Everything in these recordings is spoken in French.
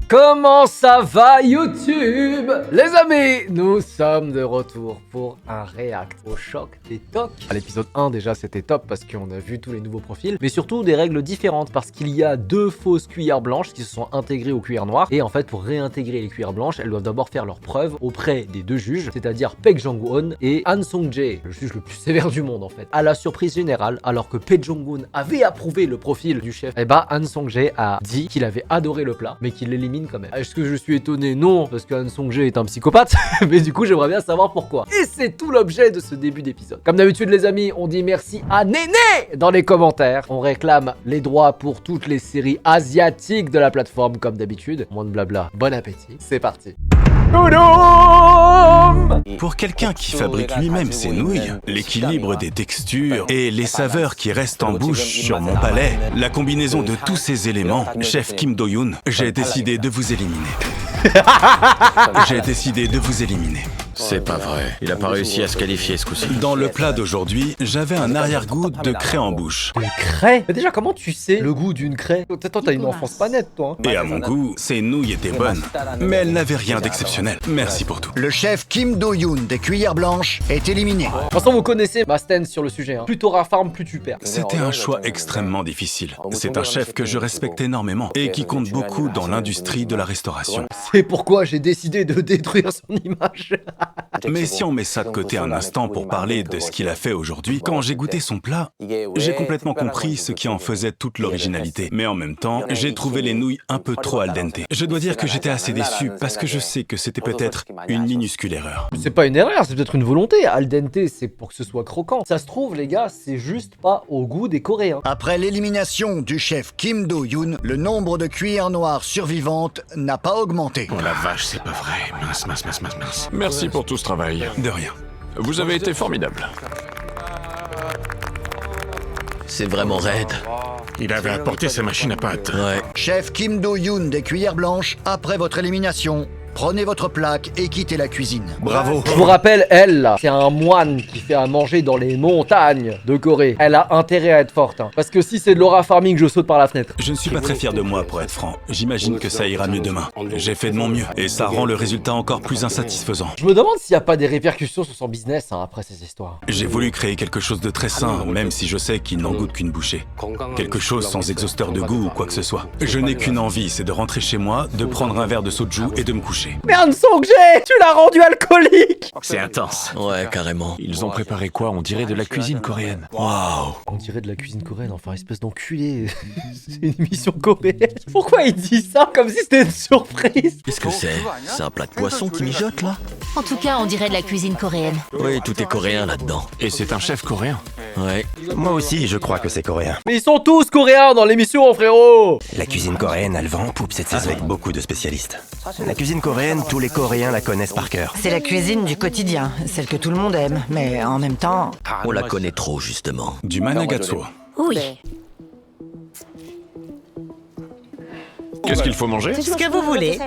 Comment ça va YouTube? Les amis, nous sommes de retour pour un react au choc des tocs. À l'épisode 1 déjà c'était top parce qu'on a vu tous les nouveaux profils, mais surtout des règles différentes parce qu'il y a deux fausses cuillères blanches qui se sont intégrées aux cuillères noires et en fait pour réintégrer les cuillères blanches, elles doivent d'abord faire leurs preuves auprès des deux juges, c'est-à-dire Baek Jong-won et Han Song-jae, le juge le plus sévère du monde en fait. À la surprise générale, alors que Baek Jong-won avait approuvé le profil du chef, et bah Han Song-jae a dit qu'il avait adoré le plat mais qu'il l'élimine quand même. Est-ce que je suis étonné? Non, parce que Han Song-jae est un psychopathe, mais du coup j'aimerais bien savoir pourquoi. Et c'est tout l'objet de ce début d'épisode. Comme d'habitude les amis, on dit merci à Néné dans les commentaires. On réclame les droits pour toutes les séries asiatiques de la plateforme comme d'habitude. Moins de blabla, bon appétit, c'est parti. Pour quelqu'un qui fabrique lui-même ses nouilles, l'équilibre des textures et les saveurs qui restent en bouche sur mon palais, la combinaison de tous ces éléments, chef Kim Do-yoon, j'ai décidé de vous éliminer. J'ai décidé de vous éliminer. C'est pas vrai, il a pas réussi à se qualifier ce coup-ci. Dans le plat d'aujourd'hui, j'avais un arrière-goût de craie en bouche. Une craie? Mais déjà comment tu sais le goût d'une craie? Toi t'as une enfance pas nette toi hein. Et à mon goût, ces nouilles étaient bonnes, mais elles n'avaient rien d'exceptionnel. Merci pour tout. Le chef Kim Do-yoon des cuillères blanches est éliminé. De toute façon vous connaissez ma stance sur le sujet hein. Plus t'auras farm, plus tu perds. C'était un choix extrêmement difficile. C'est un chef que je respecte énormément et qui compte beaucoup dans l'industrie de la restauration. C'est pourquoi j'ai décidé de détruire son image. Mais si on met ça de côté un instant pour parler de ce qu'il a fait aujourd'hui, quand j'ai goûté son plat, j'ai complètement compris ce qui en faisait toute l'originalité. Mais en même temps, j'ai trouvé les nouilles un peu trop al dente. Je dois dire que j'étais assez déçu parce que je sais que c'était peut-être une minuscule erreur. C'est pas une erreur, c'est peut-être une volonté. Al dente, c'est pour que ce soit croquant. Ça se trouve, les gars, c'est juste pas au goût des Coréens. Après l'élimination du chef Kim Do-yoon, le nombre de cuillères noires survivantes n'a pas augmenté. Oh la vache, c'est pas vrai. Mince. Merci pour tout ce travail. De rien. Vous avez été formidable. C'est vraiment raide. Il avait apporté sa machine à pâte. Ouais. Chef Kim Do-yoon des cuillères blanches, après votre élimination, prenez votre plaque et quittez la cuisine. Bravo. Je vous rappelle, elle, là, c'est un moine qui fait à manger dans les montagnes de Corée. Elle a intérêt à être forte, hein. Parce que si c'est de l'aura farming, je saute par la fenêtre. Je ne suis pas très fier de moi pour être franc. J'imagine que ça ira mieux demain. J'ai fait de mon mieux et ça rend le résultat encore plus insatisfaisant. Je me demande s'il n'y a pas des répercussions sur son business, hein, après ces histoires. J'ai voulu créer quelque chose de très sain, même si je sais qu'il n'en goûte qu'une bouchée. Quelque chose sans exhausteur de goût ou quoi que ce soit. Je n'ai qu'une envie, c'est de rentrer chez moi, de prendre un verre de soju et de me coucher. Mais Han Song-jae, tu l'as rendu alcoolique! C'est intense. Ouais, carrément. Ils ont préparé quoi? On dirait de la cuisine coréenne. Waouh. On dirait de la cuisine coréenne, enfin, espèce d'enculé. C'est une émission coréenne. Pourquoi il dit ça comme si c'était une surprise? Qu'est-ce que c'est? C'est un plat de poisson qui mijote là? En tout cas, on dirait de la cuisine coréenne. Oui, tout est coréen là-dedans. Et c'est un chef coréen. Ouais. Moi aussi, je crois que c'est coréen. Mais ils sont tous coréens dans l'émission, frérot! La cuisine coréenne a le vent en poupe cette saison avec beaucoup de spécialistes. La cuisine coréenne, tous les Coréens la connaissent par cœur. C'est la cuisine du quotidien, celle que tout le monde aime, mais en même temps... On la connaît trop justement. Du managatsu. Oui. Qu'est-ce qu'il faut manger? Ce que vous voulez.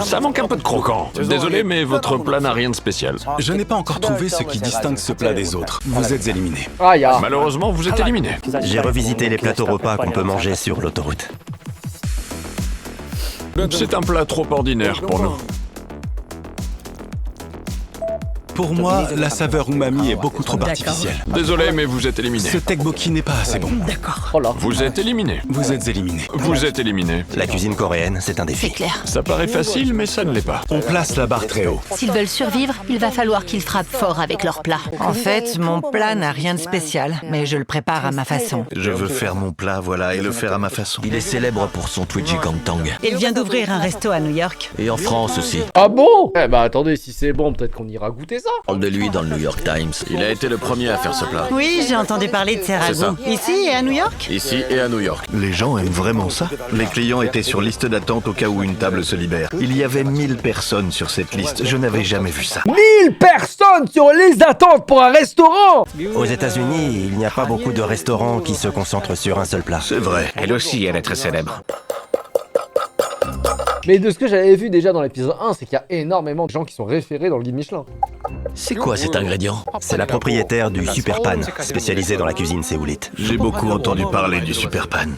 Ça manque un peu de croquant. Désolé, mais votre plat n'a rien de spécial. Je n'ai pas encore trouvé ce qui distingue ce plat des autres. Vous êtes éliminé. Aïe, ah. Malheureusement, vous êtes éliminé. J'ai revisité les plateaux repas qu'on peut manger sur l'autoroute. C'est un plat trop ordinaire pour nous. Pour moi, la saveur umami est beaucoup trop artificielle. Désolé, mais vous êtes éliminé. Ce tteokbokki n'est pas assez bon. Oh là. Vous êtes éliminé. Vous êtes éliminé. Vous êtes éliminé. La cuisine coréenne, c'est un C'est défi. clair. Ça paraît facile, mais ça ne l'est pas. On place la barre très haut. S'ils veulent survivre, il va falloir qu'ils frappent fort avec leur plat. En fait, mon plat n'a rien de spécial, mais je le prépare à ma façon. Je veux faire mon plat, voilà, et le faire à ma façon. Il est célèbre pour son Twitchy Kangtang. Il vient d'ouvrir un resto à New York. Et en France aussi. Ah bon? Eh bah attendez, si c'est bon, peut-être qu'on ira goûter ça. On parle de lui dans le New York Times. Il a été le premier à faire ce plat. Oui, j'ai entendu parler de ses C'est ça. ragoûts. Ici et à New York? Ici et à New York. Les gens aiment vraiment ça. Les clients étaient sur liste d'attente au cas où une table se libère. Il y avait 1000 personnes sur cette liste. Je n'avais jamais vu ça. 1000 personnes sur liste d'attente pour un restaurant! Aux États-Unis, il n'y a pas beaucoup de restaurants qui se concentrent sur un seul plat. C'est vrai. Elle aussi, elle est très célèbre. Mais de ce que j'avais vu déjà dans l'épisode 1, c'est qu'il y a énormément de gens qui sont référés dans le guide Michelin. C'est quoi cet ingrédient? C'est la propriétaire du Super Pan, spécialisée dans la cuisine séoulite. J'ai beaucoup entendu parler du Super Pan.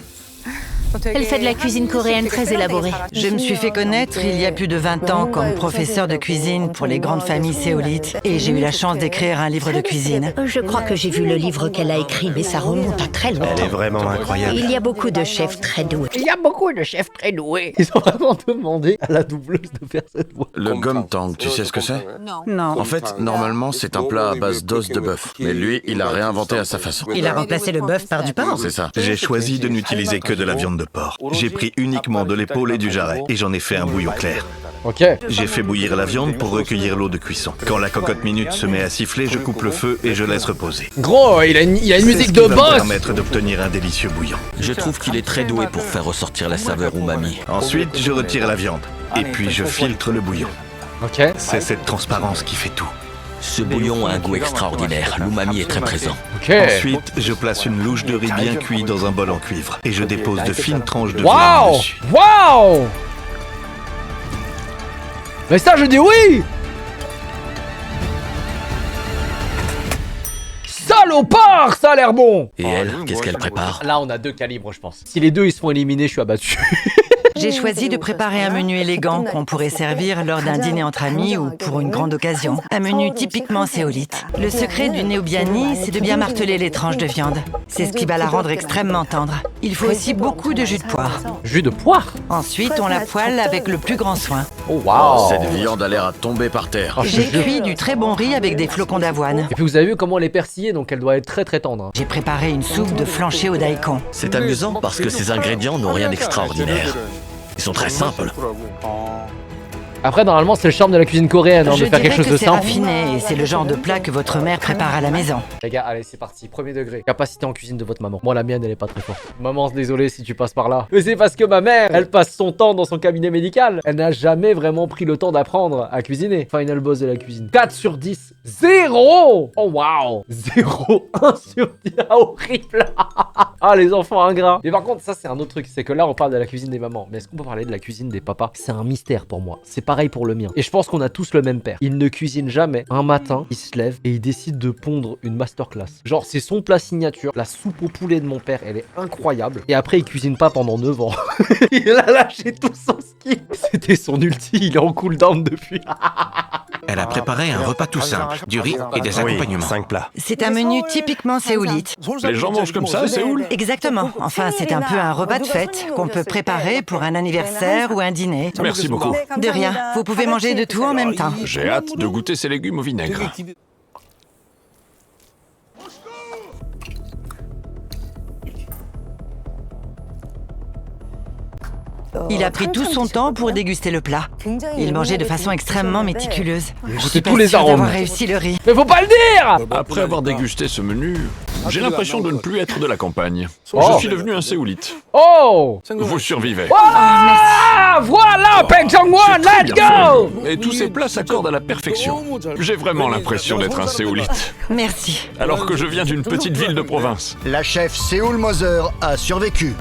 Elle fait de la cuisine coréenne très élaborée. Je me suis fait connaître il y a plus de 20 ans comme professeur de cuisine pour les grandes familles séolites et j'ai eu la chance d'écrire un livre de cuisine. Je crois que j'ai vu le livre qu'elle a écrit, mais ça remonte à très longtemps. Elle est vraiment incroyable. Il y a beaucoup de chefs très doués. Ils ont vraiment demandé à la doubleuse de faire cette voix. Le gomtang, tu sais ce que c'est? Non. En fait, normalement, c'est un plat à base d'os de bœuf. Mais lui, il a réinventé à sa façon. Il a remplacé le bœuf par du porc. C'est ça. J'ai choisi de n'utiliser que de la viande de porc. J'ai pris uniquement de l'épaule et du jarret, et j'en ai fait un bouillon clair. Ok. J'ai fait bouillir la viande pour recueillir l'eau de cuisson. Quand la cocotte minute se met à siffler, je coupe le feu et je laisse reposer. Gros, il a une musique C'est ce de qui va me boss. permettre d'obtenir un délicieux bouillon. Je trouve qu'il est très doué pour faire ressortir la saveur umami. Ensuite, je retire la viande. Et puis je filtre le bouillon. Ok. C'est cette transparence qui fait tout. Ce bouillon a un goût extraordinaire, l'umami est très présent. Ok. Ensuite, je place une louche de riz bien cuit dans un bol en cuivre. Et je dépose de fines tranches de viande Waouh. dessus. Waouh. Mais ça, je dis oui. Salopard, ça a l'air bon. Et elle, qu'est-ce qu'elle prépare? Là, on a deux calibres, je pense. Si les deux ils se font éliminer, je suis abattu. J'ai choisi de préparer un menu élégant qu'on pourrait servir lors d'un dîner entre amis ou pour une grande occasion. Un menu typiquement séolite. Le secret du neobiani, c'est de bien marteler les tranches de viande. C'est ce qui va la rendre extrêmement tendre. Il faut aussi beaucoup de jus de poire. Jus de poire. Ensuite, on la poêle avec le plus grand soin. Oh waouh. Cette viande a l'air à tomber par terre. Oh, je te J'ai jure. cuit du très bon riz avec des flocons d'avoine. Et puis vous avez vu comment elle est persillée, donc elle doit être très très tendre. J'ai préparé une soupe de flancher au daikon. C'est amusant parce que ces ingrédients n'ont rien d'extraordinaire. Ils sont très simples. Après, normalement, c'est le charme de la cuisine coréenne, hein, Je de faire dirais quelque chose que de c'est simple. raffiné et c'est le genre de plat que votre mère prépare à la maison. Les gars, allez, c'est parti. Premier degré. Capacité en cuisine de votre maman. Moi, la mienne, elle est pas très forte. Maman, désolé si tu passes par là. Mais c'est parce que ma mère, elle passe son temps dans son cabinet médical. Elle n'a jamais vraiment pris le temps d'apprendre à cuisiner. Final boss de la cuisine. 4 sur 10. 0. Oh, waouh. 0. 1 sur 10. Ah, horrible. Ah, les enfants ingrats. Mais par contre, ça, c'est un autre truc. C'est que là, on parle de la cuisine des mamans. Mais est-ce qu'on peut parler de la cuisine des papas? C'est un mystère pour moi. C'est pareil pour le mien. Et je pense qu'on a tous le même père. Il ne cuisine jamais. Un matin, il se lève et il décide de pondre une masterclass. Genre, c'est son plat signature. La soupe au poulet de mon père, elle est incroyable. Et après, il cuisine pas pendant 9 ans. Il a lâché tout son ski. C'était son ulti. Il est en cooldown depuis. Elle a préparé un repas tout simple, du riz et des accompagnements. 5 plats. C'est un menu typiquement séolite. Les gens mangent comme ça à Séoul? Exactement. Enfin, c'est un peu un repas de fête qu'on peut préparer pour un anniversaire ou un dîner. Merci beaucoup. De rien. Vous pouvez manger de tout en même temps. J'ai hâte de goûter ces légumes au vinaigre. Il a pris tout son temps pour déguster le plat. Il mangeait de façon extrêmement méticuleuse. Je suis pas tous les sûre arômes. d'avoir réussi le riz. Mais faut pas le dire. Après avoir dégusté ce menu, j'ai l'impression de ne plus être de la campagne. Oh. Je suis devenu un séoulite. Oh. Vous survivez. Ah, voilà, Peng Chong-won, Très let's bien go. fait. Et tous ces plats s'accordent à la perfection. J'ai vraiment l'impression d'être un séoulite, Merci. alors que je viens d'une petite ville de province. La chef Séoul Moser a survécu.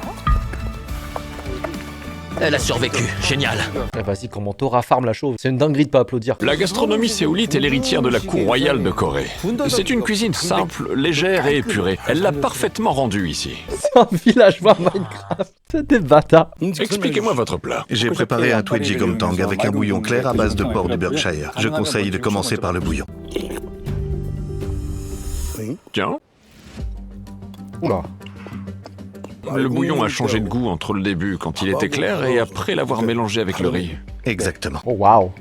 Elle a survécu, génial. Eh, vas-y, comment Tora farm la chauve. C'est une dinguerie de pas applaudir. La gastronomie séoulite est l'héritière de la cour royale de Corée. C'est une cuisine simple, légère et épurée. Elle l'a parfaitement rendue ici. C'est un villageois Minecraft. C'est des bâtards. Expliquez-moi votre plat. J'ai préparé un Twedgie Gomtang avec un bouillon clair à base de porc du Berkshire. Je conseille de commencer par le bouillon. Tiens, Oula. le bouillon a changé de goût entre le début, quand il était clair, et après l'avoir mélangé avec le riz. Exactement. Oh waouh.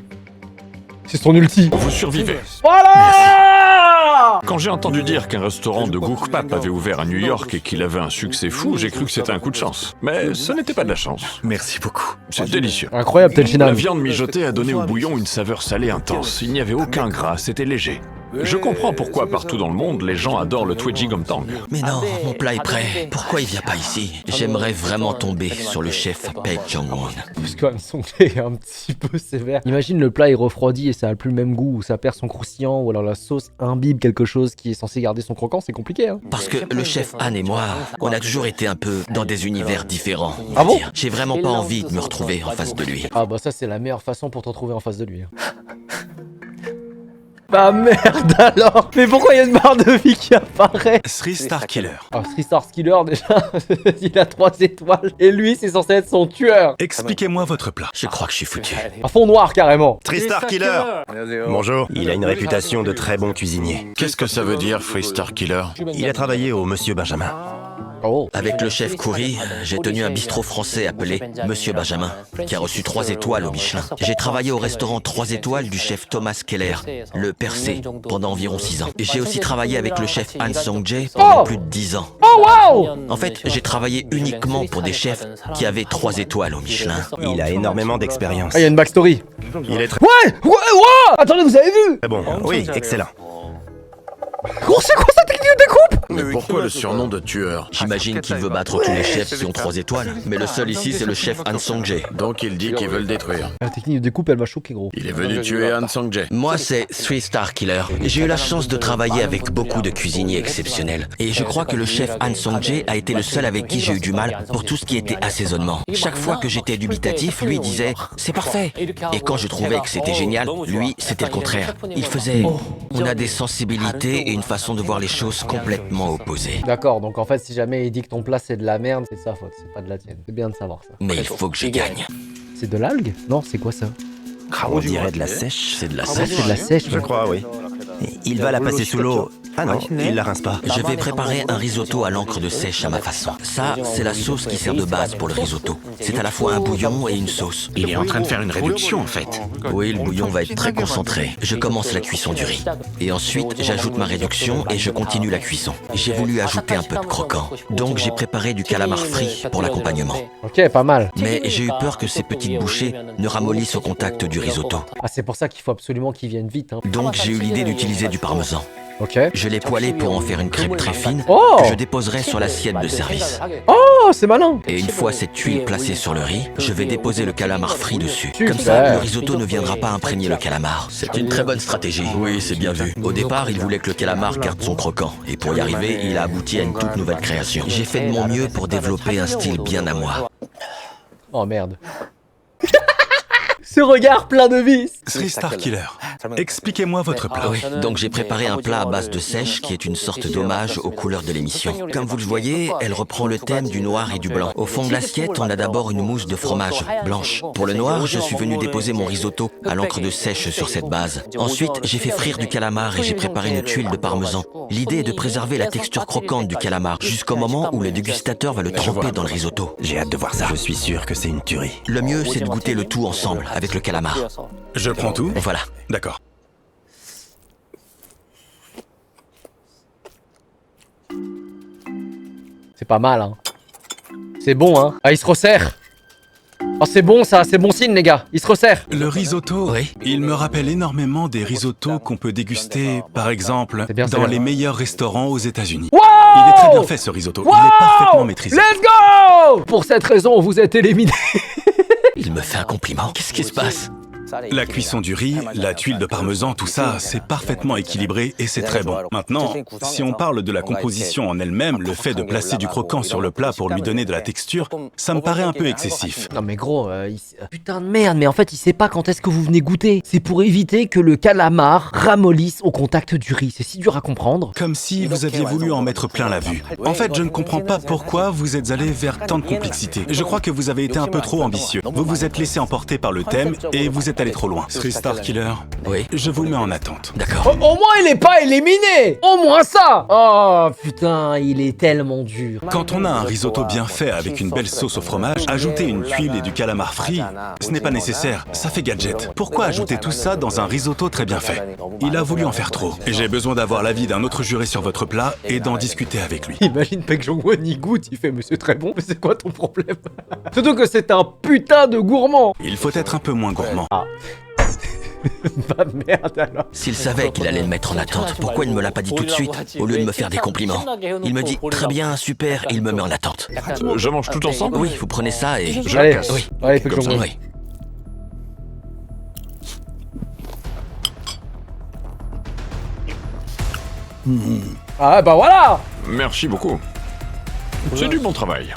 C'est son ulti. Vous survivez. Voilà. Quand j'ai entendu dire qu'un restaurant de Gukpap avait ouvert à New York et qu'il avait un succès fou, j'ai cru que c'était un coup de chance. Mais ce n'était pas de la chance. Merci beaucoup. C'est délicieux. Incroyable, La Tenchinan. viande mijotée a donné au bouillon une saveur salée intense. Il n'y avait aucun gras, c'était léger. Je comprends pourquoi partout dans le monde, les gens adorent le Twedgie Gomtang. Mais non, mon plat est prêt. Pourquoi il vient pas ici? J'aimerais vraiment tomber sur le chef Peng Chong-won. Parce que son lait est un petit peu sévère. Imagine le plat est refroidi et ça a plus le même goût, ou ça perd son croustillant, ou alors la sauce imbibe quelque chose qui est censé garder son croquant, c'est compliqué hein. Parce que le chef Anne et moi, on a toujours été un peu dans des univers différents. on Ah va bon? dire. J'ai vraiment pas envie de me retrouver en face de lui. Ah bah ça c'est la meilleure façon pour te retrouver en face de lui. Hein. Bah merde alors. Mais pourquoi il y a une barre de vie qui apparaît? 3 Star Killer. Alors 3 Star Killer déjà, il a 3 étoiles. Et lui c'est censé être son tueur. Expliquez-moi votre plat. Je crois que je suis foutu. À fond noir carrément. Tristar Killer. Bonjour. Il a une réputation de très bon cuisinier. Qu'est-ce que ça veut dire, Free Star Killer? Il a travaillé au Monsieur Benjamin. Oh. Avec le chef Khoury, j'ai tenu un bistrot français appelé Monsieur Benjamin, qui a reçu 3 étoiles au Michelin. J'ai travaillé au restaurant 3 étoiles du chef Thomas Keller, le Percé, pendant environ 6 ans. J'ai aussi travaillé avec le chef Han Song-jae pendant plus de 10 ans. Oh wow. En fait, j'ai travaillé uniquement pour des chefs qui avaient 3 étoiles au Michelin. Il a énormément d'expérience. Ah, il y a une backstory. Il est très Ouais. Attendez, vous avez vu? bon. Oui, excellent. Gros, c'est quoi cette technique de découpe? Mais pourquoi le surnom de tueur? J'imagine qu'il veut battre tous les chefs qui ont 3 étoiles, mais le seul ici c'est le chef Han Song-jae. Donc il dit qu'il veut le détruire. La technique de découpe, elle m'a choqué, gros. Il est venu tuer Han Song-jae. Moi, c'est 3 Star Killer. J'ai eu la chance de travailler avec beaucoup de cuisiniers exceptionnels. Et je crois que le chef Han Song-jae a été le seul avec qui j'ai eu du mal pour tout ce qui était assaisonnement. Chaque fois que j'étais dubitatif, lui disait « c'est parfait ». Et quand je trouvais que c'était génial, lui, c'était le contraire. Il faisait « on a des sensibilités et une façon de voir les choses complètement opposées. D'accord, donc en fait, si jamais il dit que ton plat c'est de la merde, c'est de sa faute, c'est pas de la tienne. C'est bien de savoir ça. Mais il faut que je gagne. C'est de l'algue? Non, c'est quoi ça? On dirait de la sèche. C'est de la C'est sèche. de la sèche. Je crois, oui. Il va la passer sous l'eau. Ah non, il la rince pas. Je vais préparer un risotto à l'encre de sèche à ma façon. Ça, c'est la sauce qui sert de base pour le risotto. C'est à la fois un bouillon et une sauce. Il est en train de faire une réduction en fait. Oui, le bouillon va être très concentré. Je commence la cuisson du riz. Et ensuite, j'ajoute ma réduction et je continue la cuisson. J'ai voulu ajouter un peu de croquant. Donc j'ai préparé du calamar frit pour l'accompagnement. Ok, pas mal. Mais j'ai eu peur que ces petites bouchées ne ramollissent au contact du risotto. Ah, c'est pour ça qu'il faut absolument qu'ils viennent vite, hein. Donc j'ai eu l'idée d'utiliser du parmesan. Ok. Je l'ai poêlé pour en faire une crêpe très fine Oh! que je déposerai sur l'assiette de service. Oh, c'est malin. Et une fois cette tuile placée sur le riz, je vais déposer le calamar frit dessus. Super. Comme ça, le risotto ne viendra pas imprégner le calamar. C'est une très bonne stratégie. Oui, c'est bien vu. Au départ, il voulait que le calamar garde son croquant. Et pour y arriver, il a abouti à une toute nouvelle création. J'ai fait de mon mieux pour développer un style bien à moi. Oh merde. Ce regard plein de vices. 3 Star Killer. Expliquez-moi votre plat. Oui, donc j'ai préparé un plat à base de sèche qui est une sorte d'hommage aux couleurs de l'émission. Comme vous le voyez, elle reprend le thème du noir et du blanc. Au fond de l'assiette, on a d'abord une mousse de fromage blanche. Pour le noir, je suis venu déposer mon risotto à l'encre de sèche sur cette base. Ensuite, j'ai fait frire du calamar et j'ai préparé une tuile de parmesan. L'idée est de préserver la texture croquante du calamar jusqu'au moment où le dégustateur va le tremper dans le risotto. J'ai hâte de voir ça. Je suis sûr que c'est une tuerie. Le mieux, c'est de goûter le tout ensemble avec le calamar. Je prends tout? Voilà. D'accord. C'est pas mal, hein. C'est bon, hein. Ah, il se resserre. Oh, c'est bon ça, c'est bon signe, les gars. Il se resserre. Le risotto, Oui. il me rappelle énormément des risottos qu'on peut déguster, par exemple, C'est bien, c'est dans bien. les meilleurs restaurants aux États-Unis. Wow! Il est très bien fait ce risotto. Il est parfaitement maîtrisé. Let's go! Pour cette raison, vous êtes éliminé. Il me fait un compliment. Qu'est-ce qui se passe? La cuisson du riz, la tuile de parmesan, tout ça, c'est parfaitement équilibré et c'est très bon. Maintenant, si on parle de la composition en elle-même, le fait de placer du croquant sur le plat pour lui donner de la texture, ça me paraît un peu excessif. Non mais gros, putain de merde, mais en fait il sait pas quand est-ce que vous venez goûter. C'est pour éviter que le calamar ramollisse au contact du riz. C'est si dur à comprendre. Comme si vous aviez voulu en mettre plein la vue. En fait, je ne comprends pas pourquoi vous êtes allé vers tant de complexité. Je crois que vous avez été un peu trop ambitieux. Vous vous êtes laissé emporter par le thème et vous êtes allé trop loin. 3 Star Killer, Oui. je vous mets en attente. D'accord. Au moins il est pas éliminé. Au moins ça. Oh putain, il est tellement dur. Quand on a un risotto bien fait avec une belle sauce au fromage, ajouter une tuile et du calamar frit, ce n'est pas nécessaire, ça fait gadget. Pourquoi ajouter tout ça dans un risotto très bien fait? Il a voulu en faire trop. J'ai besoin d'avoir l'avis d'un autre juré sur votre plat et d'en discuter avec lui. Imagine Paek Jong-won il goûte, il fait mais c'est très bon, mais c'est quoi ton problème? Surtout que c'est un putain de gourmand. Il faut être un peu moins gourmand. Bah merde alors. S'il savait qu'il allait le mettre en attente, pourquoi il ne me l'a pas dit tout de suite, au lieu de me faire des compliments? Il me dit « Très bien, super », et il me met en attente. Je mange tout ensemble? Oui, vous prenez ça et... Je Allez, casse. Oui. allez Paek Comme ça. Jong-won. Oui. Ah bah voilà. Merci beaucoup. C'est du bon travail.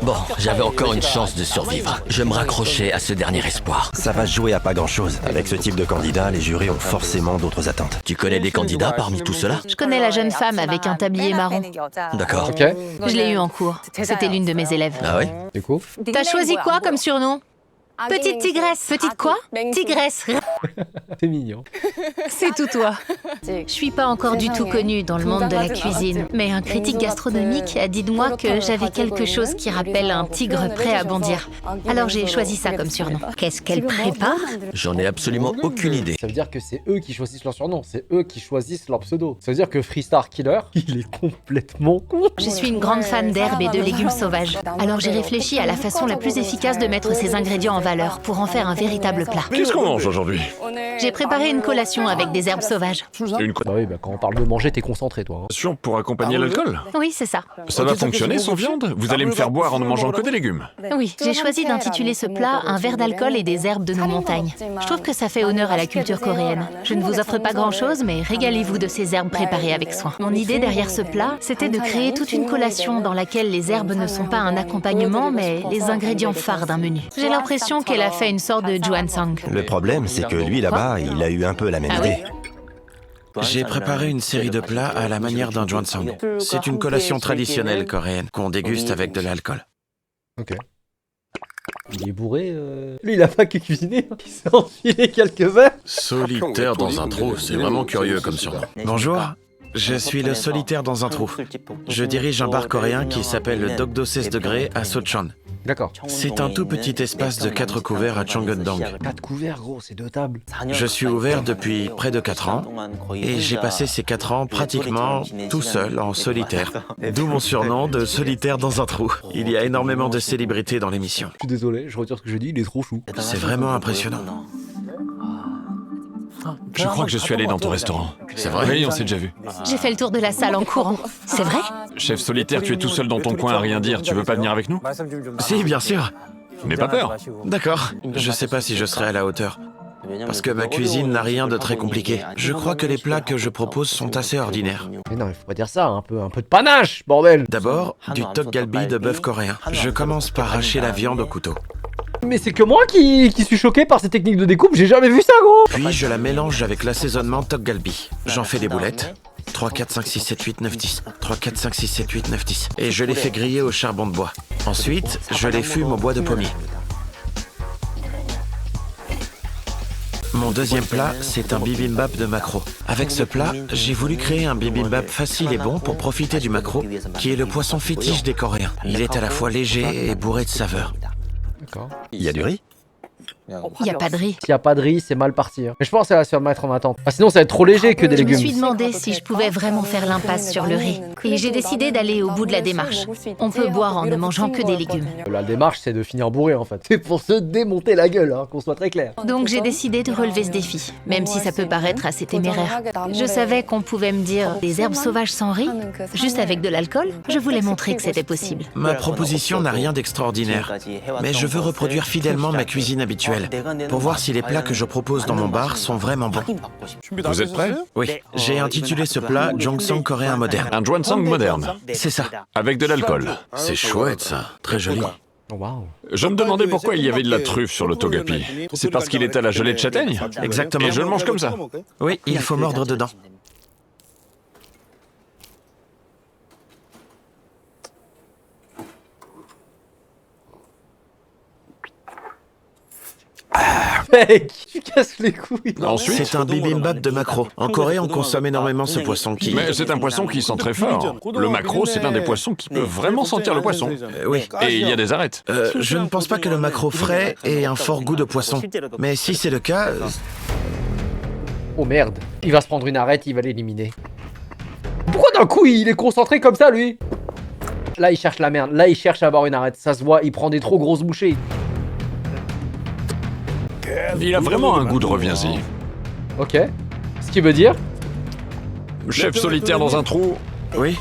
Bon, j'avais encore une chance de survivre. Je me raccrochais à ce dernier espoir. Ça va se jouer à pas grand-chose. Avec ce type de candidat, les jurés ont forcément d'autres attentes. Tu connais des candidats parmi tout cela? Je connais la jeune femme avec un tablier marron. D'accord. Ok. Je l'ai eue en cours. C'était l'une de mes élèves. Ah oui? Du coup? T'as choisi quoi comme surnom? Petite tigresse. Petite quoi? Tigresse. C'est mignon. C'est tout toi. Je suis pas encore du tout connue dans le monde de la cuisine, mais un critique gastronomique a dit de moi que j'avais quelque chose qui rappelle un tigre prêt à bondir. Alors j'ai choisi ça comme surnom. Qu'est-ce qu'elle prépare? J'en ai absolument aucune idée. Ça veut dire que c'est eux qui choisissent leur surnom, c'est eux qui choisissent leur pseudo. Ça veut dire que Freestar Killer, il est complètement con. Je suis une grande fan d'herbes et de légumes sauvages. Alors j'ai réfléchi à la façon la plus efficace de mettre ces ingrédients en valeur pour en faire un véritable plat. Qu'est-ce qu'on mange aujourd'hui? J'ai préparé une collation avec des herbes sauvages. Une Bah oui, bah quand on parle de manger, t'es concentré toi. Hein. collation pour accompagner l'alcool? Oui, c'est ça. Ça va fonctionner sans viande? Vous allez me faire boire en ne mangeant que des légumes? Oui, j'ai choisi d'intituler ce plat un verre d'alcool et des herbes de nos montagnes. Je trouve que ça fait honneur à la culture coréenne. Je ne vous offre pas grand-chose, mais régalez-vous de ces herbes préparées avec soin. Mon idée derrière ce plat, c'était de créer toute une collation dans laquelle les herbes ne sont pas un accompagnement, mais les ingrédients phares d'un menu. J'ai l'impression qu'elle a fait une sorte de Juansang. Le problème, c'est que lui, là-bas, il a eu un peu la même Ah oui? idée. J'ai préparé une série de plats à la manière d'un Juansang. C'est une collation traditionnelle coréenne qu'on déguste avec de l'alcool. Ok. Il est bourré. Lui, il a pas que cuisiné. Il s'est enfilé quelques verres. Solitaire dans un trou, c'est vraiment curieux comme surnom. Bonjour, je suis le solitaire dans un trou. Je dirige un bar coréen qui s'appelle le Dokdo 16 degrés à Sochon. D'accord. C'est un tout petit espace de 4 couverts à Cheonggeundong. 4 couverts, gros, c'est 2 tables. Je suis ouvert depuis près de 4 ans et j'ai passé ces 4 ans pratiquement tout seul, en solitaire. D'où mon surnom de solitaire dans un trou. Il y a énormément de célébrités dans l'émission. Je suis désolé, je retire ce que j'ai dit, il est trop chou. C'est vraiment impressionnant. Je crois que je suis allé dans ton restaurant. C'est vrai? Oui, on s'est déjà vu. J'ai fait le tour de la salle en courant. C'est vrai? Chef solitaire, tu es tout seul dans ton coin à rien dire. Tu veux pas venir avec nous? Si, bien sûr. N'aie pas peur. D'accord. Je sais pas si je serai à la hauteur. Parce que ma cuisine n'a rien de très compliqué. Je crois que les plats que je propose sont assez ordinaires. Mais non, il faut pas dire ça, un peu de panache, bordel. D'abord, du tteokgalbi de bœuf coréen. Je commence par hacher la viande au couteau. Mais c'est que moi qui suis choqué par ces techniques de découpe, j'ai jamais vu ça, gros. Puis je la mélange avec l'assaisonnement tteokgalbi. J'en fais des boulettes. 3, 4, 5, 6, 7, 8, 9, 10. 3, 4, 5, 6, 7, 8, 9, 10. Et je les fais griller au charbon de bois. Ensuite, je les fume au bois de pommier. Mon deuxième plat, c'est un bibimbap de maquereau. Avec ce plat, j'ai voulu créer un bibimbap facile et bon pour profiter du maquereau, qui est le poisson fétiche des Coréens. Il est à la fois léger et bourré de saveurs. D'accord. Il y a du riz? Il y a pas de riz. S'il y a pas de riz, c'est mal parti. Hein. Mais je pense qu'elle va se faire mettre en attente. Ah, sinon, ça va être trop léger que des Je me légumes. suis demandé si je pouvais vraiment faire l'impasse sur le riz. Et j'ai décidé d'aller au bout de la démarche. On peut boire en ne mangeant que des légumes. La démarche, c'est de finir bourré, en fait. C'est pour se démonter la gueule, hein, qu'on soit très clair. Donc j'ai décidé de relever ce défi, même si ça peut paraître assez téméraire. Je savais qu'on pouvait me dire des herbes sauvages sans riz, juste avec de l'alcool. Je voulais montrer que c'était possible. Ma proposition n'a rien d'extraordinaire, mais je veux reproduire fidèlement ma cuisine habituelle, pour voir si les plats que je propose dans mon bar sont vraiment bons. Vous êtes prêts? Oui, j'ai intitulé ce plat Juansang coréen moderne. Un Juansang moderne, C'est ça. avec de l'alcool. C'est chouette ça, très joli. Oh, waouh. Je me demandais pourquoi il y avait de la truffe sur le tteokgalbi. C'est parce qu'il est à la gelée de châtaigne? Exactement. Et je le mange comme ça. Oui, il faut mordre dedans. Mec, tu casses les couilles. Ensuite, C'est un bibimbap de maquereau. En Corée, on consomme énormément ce poisson qui... mais c'est un poisson qui sent très fort. Le maquereau, c'est un des poissons qui peut vraiment sentir le poisson. Oui. Et il y a des arêtes. Je ne pense pas que le maquereau frais ait un fort goût de poisson. Mais si c'est le cas, Oh merde. Il va se prendre une arête, il va l'éliminer. Pourquoi d'un coup il est concentré comme ça, lui? Là, il cherche la merde. Là, il cherche à avoir une arête. Ça se voit, il prend des trop grosses bouchées. Il a vraiment un goût de reviens-y. Ok. Ce qui veut dire, Chef solitaire dans un trou, oui.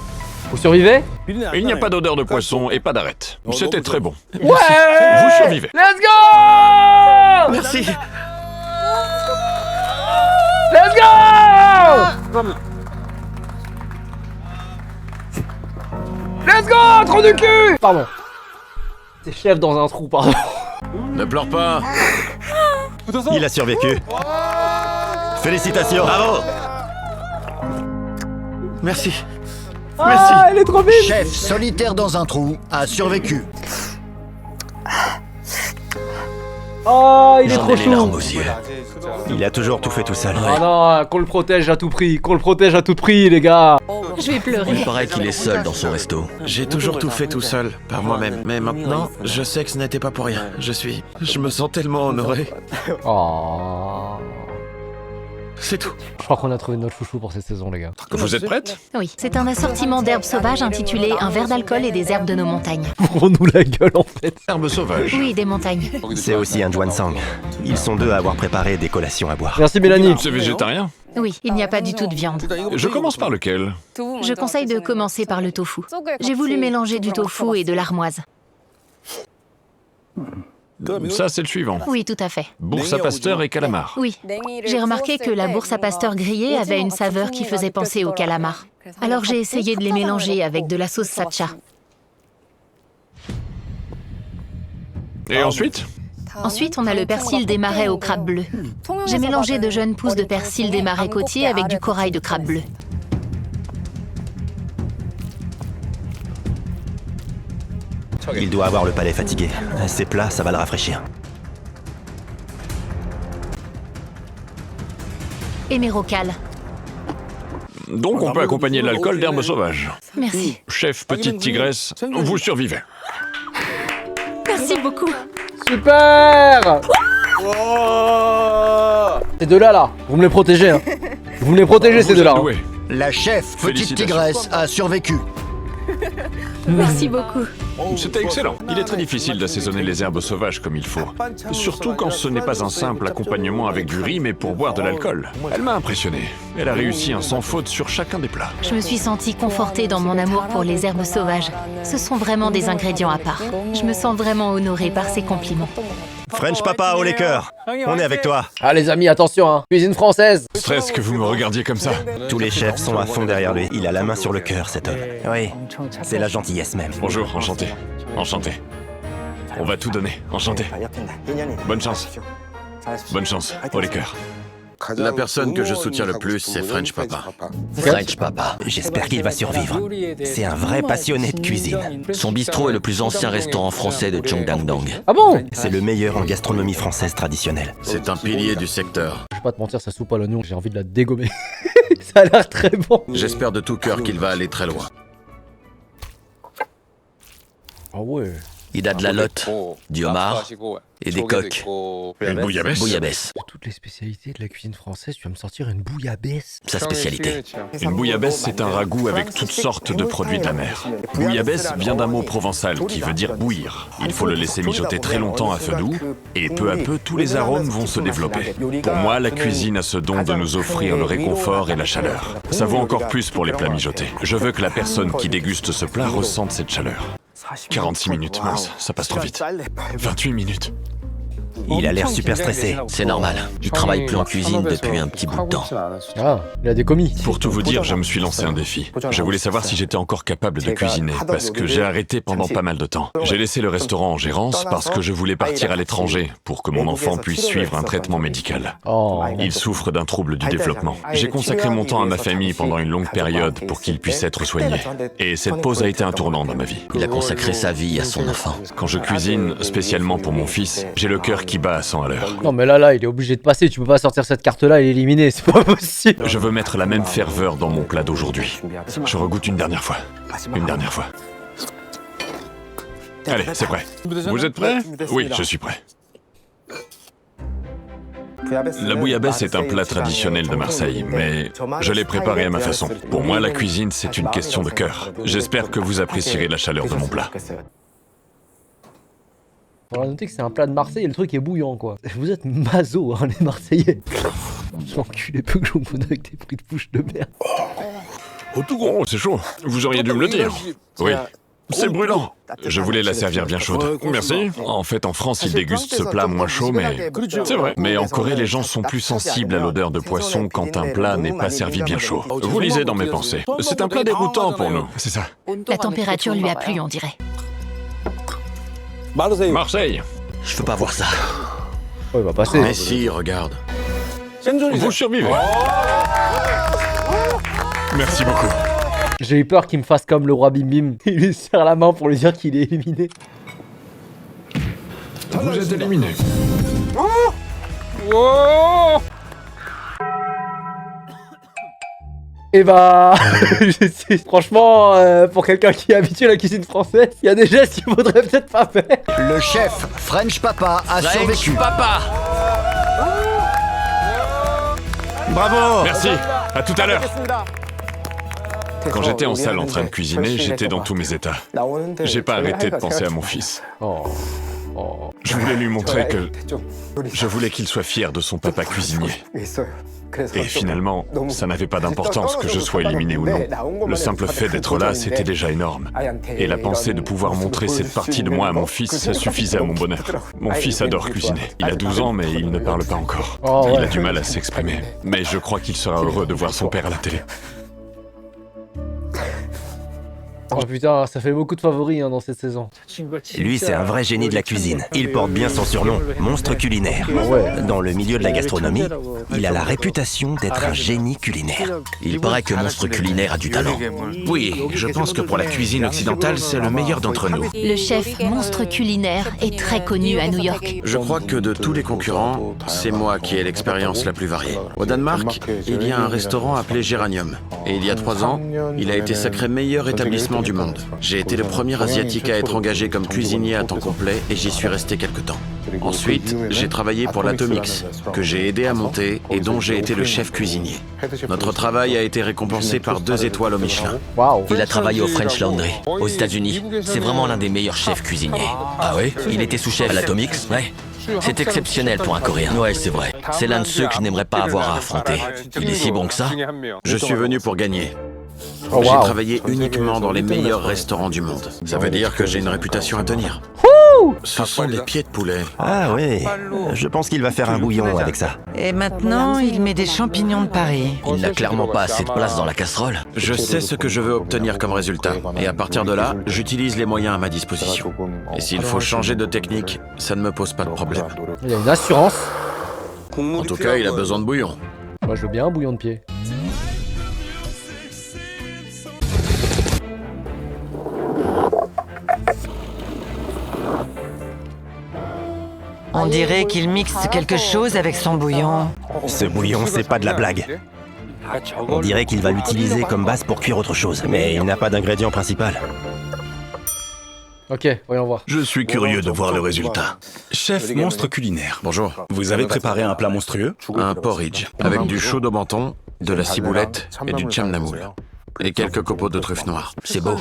vous survivez? il n'y a pas d'odeur de poisson et pas d'arête. C'était très bon. Ouais! Vous survivez. Let's go! Merci. Let's go! Let's go! Trop du cul! Pardon. C'est chef dans un trou, pardon. Ne pleure pas. Il a survécu. Félicitations. Bravo. Merci. Ah, elle est trop belle. Chef solitaire dans un trou a survécu. Oh, il est J'en trop ai les larmes chou. aux yeux. Il a toujours tout fait tout seul. Ah non, qu'on le protège à tout prix. Qu'on le protège à tout prix, les gars. Je vais pleurer. Il paraît qu'il est seul dans son resto. J'ai toujours tout fait tout seul, par moi-même. Mais maintenant, je sais que ce n'était pas pour rien. Je me sens tellement honoré. Oh. C'est tout. Je crois qu'on a trouvé notre chouchou pour cette saison, les gars. Vous êtes prête? Oui, c'est un assortiment d'herbes sauvages intitulé Un verre d'alcool et des herbes de nos montagnes. Ouvrons-nous la gueule, en fait. Herbe sauvage. Oui, des montagnes. C'est aussi un Juansang. Ils sont deux à avoir préparé des collations à boire. Merci, Mélanie. C'est végétarien? Oui, il n'y a pas du tout de viande. Je commence par lequel? Je conseille de commencer par le tofu. J'ai voulu mélanger du tofu et de l'armoise. Ça, c'est le suivant. Oui, tout à fait. Bourse à pasteur et calamar. Oui. J'ai remarqué que la bourse à pasteur grillée avait une saveur qui faisait penser au calamar. Alors j'ai essayé de les mélanger avec de la sauce sacha. Et ensuite? Ensuite, on a le persil des marais au crabe bleu. J'ai mélangé de jeunes pousses de persil des marais côtiers avec du corail de crabe bleu. Il doit avoir le palais fatigué. Ces plats, ça va le rafraîchir. Hémérocal. Donc on peut accompagner l'alcool d'herbes sauvages. Merci. Chef petite tigresse, vous survivez. Merci beaucoup. Super. Ces deux-là, là, vous me les protégez, hein. Vous me les protégez, ces deux-là. Hein. La chef petite Félicitations. tigresse a survécu. Merci beaucoup. C'était excellent. Il est très difficile d'assaisonner les herbes sauvages comme il faut. Surtout quand ce n'est pas un simple accompagnement avec du riz, mais pour boire de l'alcool. Elle m'a impressionné. Elle a réussi un sans faute sur chacun des plats. Je me suis sentie confortée dans mon amour pour les herbes sauvages. Ce sont vraiment des ingrédients à part. Je me sens vraiment honorée par ces compliments. French Papa au Laker, on est avec toi. Ah, les amis, attention, hein. Cuisine française. Stress que vous me regardiez comme ça. Tous les chefs sont à fond derrière lui. Il a la main sur le cœur, cet homme. Oui, c'est la gentillesse même. Bonjour, enchanté. Enchanté. On va tout donner, enchanté. Bonne chance. Bonne chance, au Laker. La personne que je soutiens le plus, c'est French Papa. French Papa. J'espère qu'il va survivre. C'est un vrai passionné de cuisine. Son bistrot est le plus ancien restaurant français de Cheongdam-dong. Ah bon? C'est le meilleur en gastronomie française traditionnelle. C'est un pilier du secteur. Je vais pas te mentir, sa soupe à l'oignon, j'ai envie de la dégommer. Ça a l'air très bon. J'espère de tout cœur qu'il va aller très loin. Ah ouais. Il a de la lotte, du homard et des coques. Une bouillabaisse. Bouillabaisse, De toutes les spécialités de la cuisine française, tu vas me sortir une bouillabaisse. sa spécialité. Une bouillabaisse, c'est un ragoût avec toutes sortes de produits de la mer. Bouillabaisse vient d'un mot provençal qui veut dire bouillir. Il faut le laisser mijoter très longtemps à feu doux, et peu à peu, tous les arômes vont se développer. Pour moi, la cuisine a ce don de nous offrir le réconfort et la chaleur. Ça vaut encore plus pour les plats mijotés. Je veux que la personne qui déguste ce plat ressente cette chaleur. 46 minutes, mince, ça passe trop vite. 28 minutes. Il a l'air super stressé. C'est normal. Il travaille plus en cuisine depuis un petit bout de temps. Ah, il a des commis. Pour tout vous dire, je me suis lancé un défi. Je voulais savoir si j'étais encore capable de cuisiner, parce que j'ai arrêté pendant pas mal de temps. J'ai laissé le restaurant en gérance parce que je voulais partir à l'étranger pour que mon enfant puisse suivre un traitement médical. Oh. Il souffre d'un trouble du développement. J'ai consacré mon temps à ma famille pendant une longue période pour qu'il puisse être soigné. Et cette pause a été un tournant dans ma vie. Il a consacré sa vie à son enfant. Quand je cuisine, spécialement pour mon fils, j'ai le cœur qui bat à 100 à l'heure. Non mais là, il est obligé de passer, tu peux pas sortir cette carte-là et l'éliminer, c'est pas possible. Je veux mettre la même ferveur dans mon plat d'aujourd'hui. Je regoute une dernière fois. Une dernière fois. Allez, c'est prêt. Vous êtes prêts? Oui, je suis prêt. La bouillabaisse est un plat traditionnel de Marseille, mais je l'ai préparé à ma façon. Pour moi, la cuisine, c'est une question de cœur. J'espère que vous apprécierez la chaleur de mon plat. On va noter que c'est un plat de Marseille et le truc est bouillant, quoi. Vous êtes maso, hein, les Marseillais. L'enculé peu que je vous donne avec des prix de bouche de merde. Oh, c'est chaud. Vous auriez dû me le dire. Oui. C'est brûlant. Je voulais la servir bien chaude. Merci. En fait, en France, ils dégustent ce plat moins chaud, mais... C'est vrai. Mais en Corée, les gens sont plus sensibles à l'odeur de poisson quand un plat n'est pas servi bien chaud. Vous lisez dans mes pensées. C'est un plat déroutant pour nous. C'est ça. La température lui a plu, on dirait. Marseille. Je veux pas voir ça. Oh, il va passer. Mais si, regarde. Vous survivez. Merci beaucoup. J'ai eu peur qu'il me fasse comme le roi Bim Bim. Il lui serre la main pour lui dire qu'il est éliminé. Vous êtes éliminé. Et bah, franchement, pour quelqu'un qui est habitué à la cuisine française, il y a des gestes qu'il faudrait peut-être pas faire. Le chef French Papa a survécu. Papa. Bravo. Merci. À tout à l'heure. Quand j'étais en salle en train de cuisiner, j'étais dans tous mes états. J'ai pas arrêté de penser à mon fils. Je voulais lui montrer que... Je voulais qu'il soit fier de son papa cuisinier. Et finalement, ça n'avait pas d'importance que je sois éliminé ou non. Le simple fait d'être là, c'était déjà énorme. Et la pensée de pouvoir montrer cette partie de moi à mon fils, ça suffisait à mon bonheur. Mon fils adore cuisiner. Il a 12 ans, mais il ne parle pas encore. Il a du mal à s'exprimer. Mais je crois qu'il sera heureux de voir son père à la télé. Oh putain, ça fait beaucoup de favoris dans cette saison. Lui, c'est un vrai génie de la cuisine. Il porte bien son surnom, monstre culinaire. Dans le milieu de la gastronomie, il a la réputation d'être un génie culinaire. Il paraît que monstre culinaire a du talent. Oui, je pense que pour la cuisine occidentale, c'est le meilleur d'entre nous. Le chef monstre culinaire est très connu à New York. Je crois que de tous les concurrents, c'est moi qui ai l'expérience la plus variée. Au Danemark, il y a un restaurant appelé Géranium. Et il y a 3 ans, il a été sacré meilleur établissement du monde. J'ai été le premier asiatique à être engagé comme cuisinier à temps complet et j'y suis resté quelque temps. Ensuite, j'ai travaillé pour l'Atomix, que j'ai aidé à monter et dont j'ai été le chef cuisinier. Notre travail a été récompensé par 2 étoiles au Michelin. Il a travaillé au French Laundry, aux États-Unis. C'est vraiment l'un des meilleurs chefs cuisiniers. Ah oui? Il était sous-chef à l'Atomix? Ouais. C'est exceptionnel pour un Coréen. Ouais, c'est vrai. C'est l'un de ceux que je n'aimerais pas avoir à affronter. Il est si bon que ça? Je suis venu pour gagner. J'ai travaillé uniquement dans les meilleurs restaurants du monde. Ça veut dire que j'ai une réputation à tenir. Ce sont des pieds de poulet. Ah oui, je pense qu'il va faire un bouillon avec ça. Et maintenant, il met des champignons de Paris. Il n'a clairement pas assez de place dans la casserole. Je sais ce que je veux obtenir comme résultat. Et à partir de là, j'utilise les moyens à ma disposition. Et s'il faut changer de technique, ça ne me pose pas de problème. Il y a une assurance. En tout cas, il a besoin de bouillon. Moi, je veux bien un bouillon de pied. On dirait qu'il mixe quelque chose avec son bouillon. Ce bouillon, c'est pas de la blague. On dirait qu'il va l'utiliser comme base pour cuire autre chose, mais il n'a pas d'ingrédient principal. Ok, voyons voir. Je suis curieux de voir le résultat. Chef monstre culinaire. Bonjour. Vous avez préparé un plat monstrueux? Un porridge, avec du chaud au menton, de la ciboulette et du chamnamoul. Et quelques copeaux de truffes noires. C'est beau.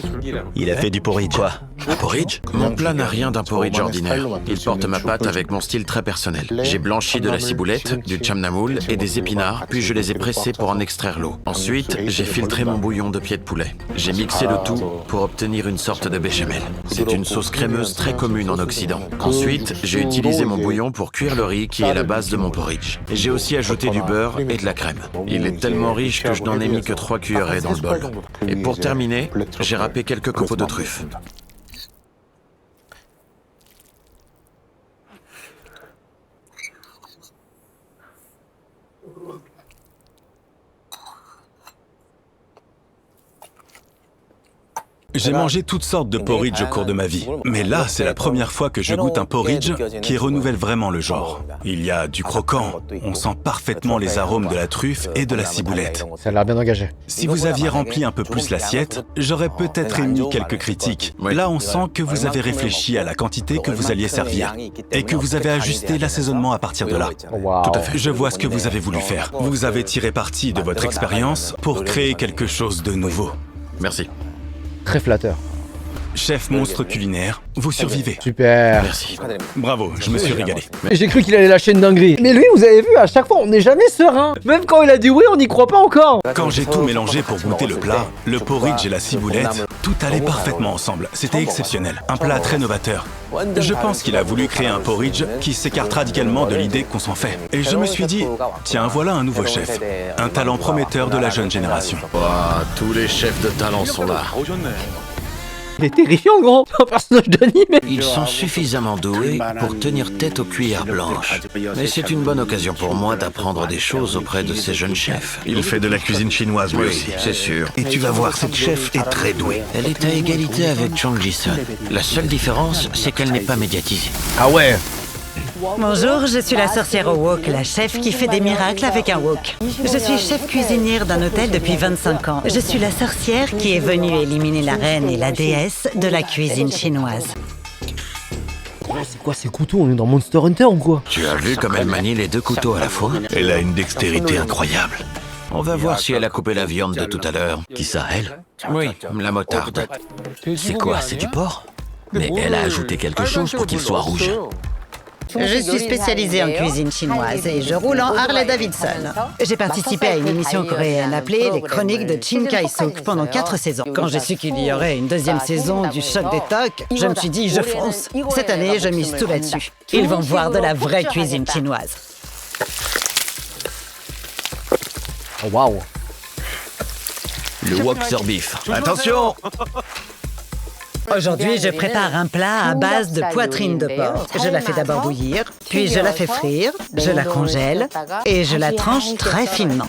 Il a fait du porridge. Quoi? Un porridge? Mon plat n'a rien d'un porridge ordinaire. Il porte ma pâte avec mon style très personnel. J'ai blanchi de la ciboulette, du chamnamoul et des épinards, puis je les ai pressés pour en extraire l'eau. Ensuite, j'ai filtré mon bouillon de pied de poulet. J'ai mixé le tout pour obtenir une sorte de béchamel. C'est une sauce crémeuse très commune en Occident. Ensuite, j'ai utilisé mon bouillon pour cuire le riz qui est la base de mon porridge. Et j'ai aussi ajouté du beurre et de la crème. Il est tellement riche que je n'en ai mis que 3 cuillerées dans le bol. Et pour terminer, j'ai râpé quelques copeaux de truffes. J'ai mangé toutes sortes de porridge au cours de ma vie, mais là, c'est la première fois que je goûte un porridge qui renouvelle vraiment le genre. Il y a du croquant, on sent parfaitement les arômes de la truffe et de la ciboulette. Ça a l'air bien engagé. Si vous aviez rempli un peu plus l'assiette, j'aurais peut-être émis quelques critiques. Là, on sent que vous avez réfléchi à la quantité que vous alliez servir et que vous avez ajusté l'assaisonnement à partir de là. Tout à fait. Je vois ce que vous avez voulu faire. Vous avez tiré parti de votre expérience pour créer quelque chose de nouveau. Merci. Très flatteur. Chef monstre culinaire, vous survivez. Super. Merci. Bravo, je me suis régalé. J'ai cru qu'il allait lâcher une dinguerie. Mais lui, vous avez vu, à chaque fois, on n'est jamais serein. Même quand il a dit oui, on n'y croit pas encore. Quand j'ai tout mélangé pour goûter le plat, le porridge et la ciboulette, tout allait parfaitement ensemble. C'était exceptionnel. Un plat très novateur. Je pense qu'il a voulu créer un porridge qui s'écarte radicalement de l'idée qu'on s'en fait. Et je me suis dit, tiens, voilà un nouveau chef. Un talent prometteur de la jeune génération. Tous les chefs de talent sont là. Il est terrifiant, gros. C'est un personnage d'anime. Ils sont suffisamment doués pour tenir tête aux cuillères blanches. Mais c'est une bonne occasion pour moi d'apprendre des choses auprès de ces jeunes chefs. Il fait de la cuisine chinoise, lui aussi. C'est sûr. Et tu vas voir, cette chef est très douée. Elle est à égalité avec Chang Ji-sun. La seule différence, c'est qu'elle n'est pas médiatisée. Ah ouais. Bonjour, je suis la sorcière au wok, la chef qui fait des miracles avec un wok. Je suis chef cuisinière d'un hôtel depuis 25 ans. Je suis la sorcière qui est venue éliminer la reine et la déesse de la cuisine chinoise. C'est quoi ces couteaux? On est dans Monster Hunter ou quoi? Tu as vu comme elle manie les deux couteaux à la fois? Elle a une dextérité incroyable. On va voir si elle a coupé la viande de tout à l'heure. Qui ça, elle? Oui, la motarde. C'est quoi, c'est du porc? Mais elle a ajouté quelque chose pour qu'il soit rouge. Je suis spécialisée en cuisine chinoise et je roule en Harley Davidson. J'ai participé à une émission coréenne appelée Les Chroniques de Chin Kai-suk pendant 4 saisons. Quand j'ai su qu'il y aurait une deuxième saison du Choc des Tocs, je me suis dit je fonce. Cette année, je mise tout là-dessus. Ils vont voir de la vraie cuisine chinoise. Oh waouh. Le wok sur beef. Attention! Aujourd'hui, je prépare un plat à base de poitrine de porc. Je la fais d'abord bouillir, puis je la fais frire, je la congèle et je la tranche très finement.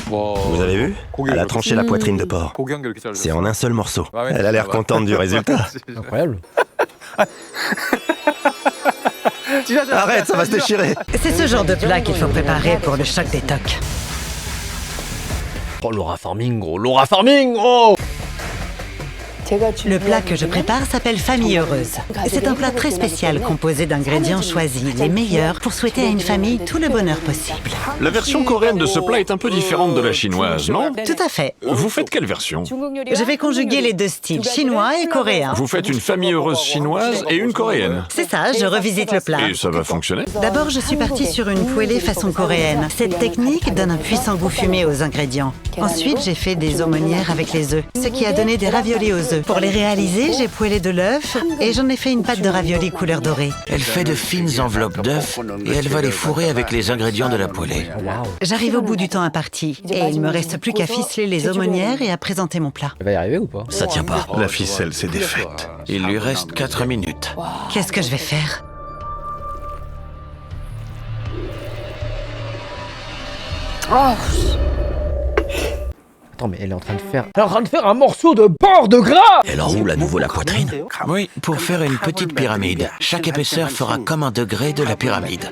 Vous avez vu? Elle a tranché la poitrine de porc. C'est en un seul morceau. Elle a l'air contente du résultat. Incroyable. Arrête, ça va se déchirer. C'est ce genre de plat qu'il faut préparer pour le choc des tocs. Oh, Laura Farming, gros. Laura Farming, gros. Le plat que je prépare s'appelle Famille Heureuse. C'est un plat très spécial composé d'ingrédients choisis, les meilleurs pour souhaiter à une famille tout le bonheur possible. La version coréenne de ce plat est un peu différente de la chinoise, non? Tout à fait. Vous faites quelle version? Je vais conjuguer les deux styles, chinois et coréen. Vous faites une famille heureuse chinoise et une coréenne. C'est ça, je revisite le plat. Et ça va fonctionner? D'abord, je suis partie sur une poêlée façon coréenne. Cette technique donne un puissant goût fumé aux ingrédients. Ensuite, j'ai fait des aumônières avec les œufs, ce qui a donné des raviolis aux œufs. Pour les réaliser, j'ai poêlé de l'œuf et j'en ai fait une pâte de raviolis couleur dorée. Elle fait de fines enveloppes d'œufs et elle va les fourrer avec les ingrédients de la poêlée. J'arrive au bout du temps imparti et il me reste plus qu'à ficeler les aumônières et à présenter mon plat. Elle va y arriver ou pas? Ça tient pas. La ficelle s'est défaite. Il lui reste 4 minutes. Qu'est-ce que je vais faire? Attends, mais elle est en train de faire... Elle est en train de faire un morceau de porc de gras. Elle enroule à nouveau la poitrine. Oui, pour faire une petite pyramide. Chaque épaisseur fera comme un degré de la pyramide.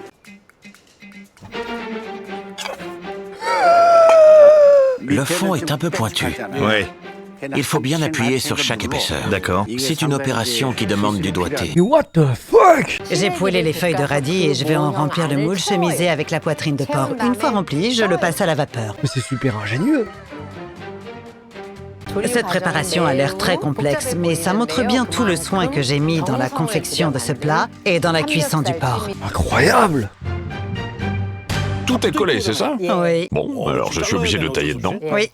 Le fond est un peu pointu. Ouais, Il faut bien appuyer sur chaque épaisseur. d'accord. C'est une opération qui demande du doigté. Mais what the fuck? J'ai poêlé les feuilles de radis et je vais en remplir le moule chemisé avec la poitrine de porc. Une fois rempli, je le passe à la vapeur. Mais c'est super ingénieux. Cette préparation a l'air très complexe, mais ça montre bien tout le soin que j'ai mis dans la confection de ce plat et dans la cuisson du porc. Incroyable. Tout est collé, c'est ça? Oui. Bon, alors je suis obligé de tailler dedans. Oui.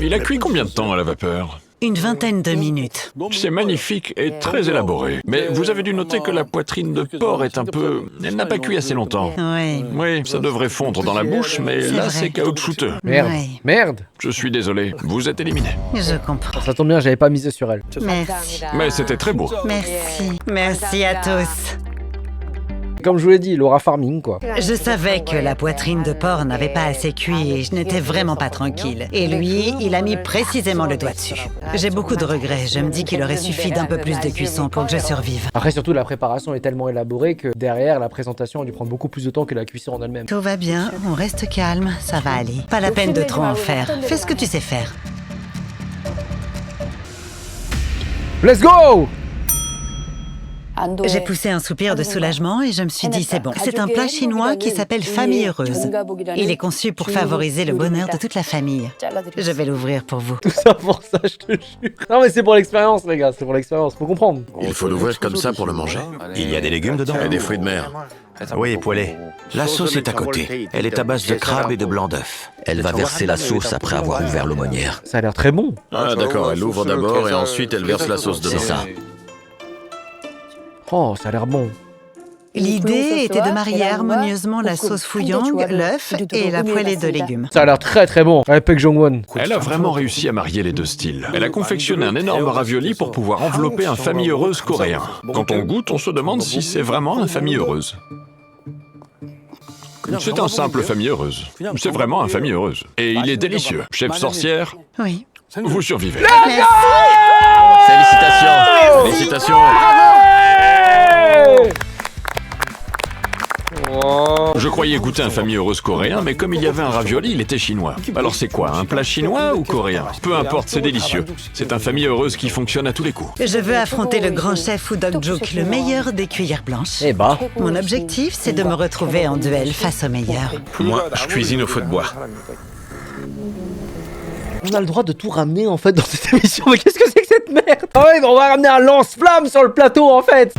Il a cuit combien de temps à la vapeur? Une vingtaine de minutes. C'est magnifique et très élaboré. Mais vous avez dû noter que la poitrine de porc est un peu... Elle n'a pas cuit assez longtemps. Oui. Oui, ça devrait fondre dans la bouche, mais C'est là vrai. c'est caoutchouteux. Merde. Oui. Merde. Je suis désolé, vous êtes éliminé. Je comprends. Ça tombe bien, j'avais pas misé sur elle. Merci. Mais c'était très beau. Merci. Merci à tous. Comme je vous l'ai dit, Laura Farming, quoi. Je savais que la poitrine de porc n'avait pas assez cuit et je n'étais vraiment pas tranquille. Et lui, il a mis précisément le doigt dessus. J'ai beaucoup de regrets. Je me dis qu'il aurait suffi d'un peu plus de cuisson pour que je survive. Après, surtout, la préparation est tellement élaborée que derrière, la présentation a dû prendre beaucoup plus de temps que la cuisson en elle-même. Tout va bien, on reste calme, ça va aller. Pas la peine de trop en faire. Fais ce que tu sais faire. Let's go! J'ai poussé un soupir de soulagement et je me suis dit c'est bon. C'est un plat chinois qui s'appelle Famille Heureuse. Il est conçu pour favoriser le bonheur de toute la famille. Je vais l'ouvrir pour vous. Tout ça pour ça, je te jure. Non mais c'est pour l'expérience les gars, c'est pour l'expérience, faut comprendre. Il faut l'ouvrir comme ça pour le manger. Il y a des légumes dedans Et des fruits de mer. Oui, poêlé. La sauce est à côté. Elle est à base de crabe et de blanc d'œuf. Elle va verser la sauce après avoir ouvert l'aumônière. Ça a l'air très bon. Ah d'accord, elle l'ouvre d'abord et ensuite elle verse la sauce dedans. C'est ça. Oh, ça a l'air bon. L'idée était de marier harmonieusement la sauce fouillante, l'œuf et la poêlée de légumes. Ça a l'air très bon. Ouais, Paek Jong-won. Elle a vraiment réussi à marier les deux styles. Elle a confectionné un énorme ravioli pour pouvoir envelopper un famille heureuse coréen. Quand on goûte, on se demande si c'est vraiment un famille heureuse. C'est un simple famille heureuse. C'est vraiment un famille heureuse. Et il est délicieux. Chef sorcière, Oui. vous survivez. Merci. Félicitations. Félicitations. Je croyais goûter un famille heureuse coréen, mais comme il y avait un ravioli, il était chinois. Alors c'est quoi, un plat chinois ou coréen? Peu importe, c'est délicieux. C'est un famille heureuse qui fonctionne à tous les coups. Je veux affronter le grand chef Woo Dok-juk, le meilleur des cuillères blanches. Eh bah. Mon objectif, c'est de me retrouver en duel face au meilleur. Moi, je cuisine au feu de bois. On a le droit de tout ramener en fait dans cette émission, mais qu'est-ce que c'est que cette merde? Ah ouais, on va ramener un lance-flamme sur le plateau en fait.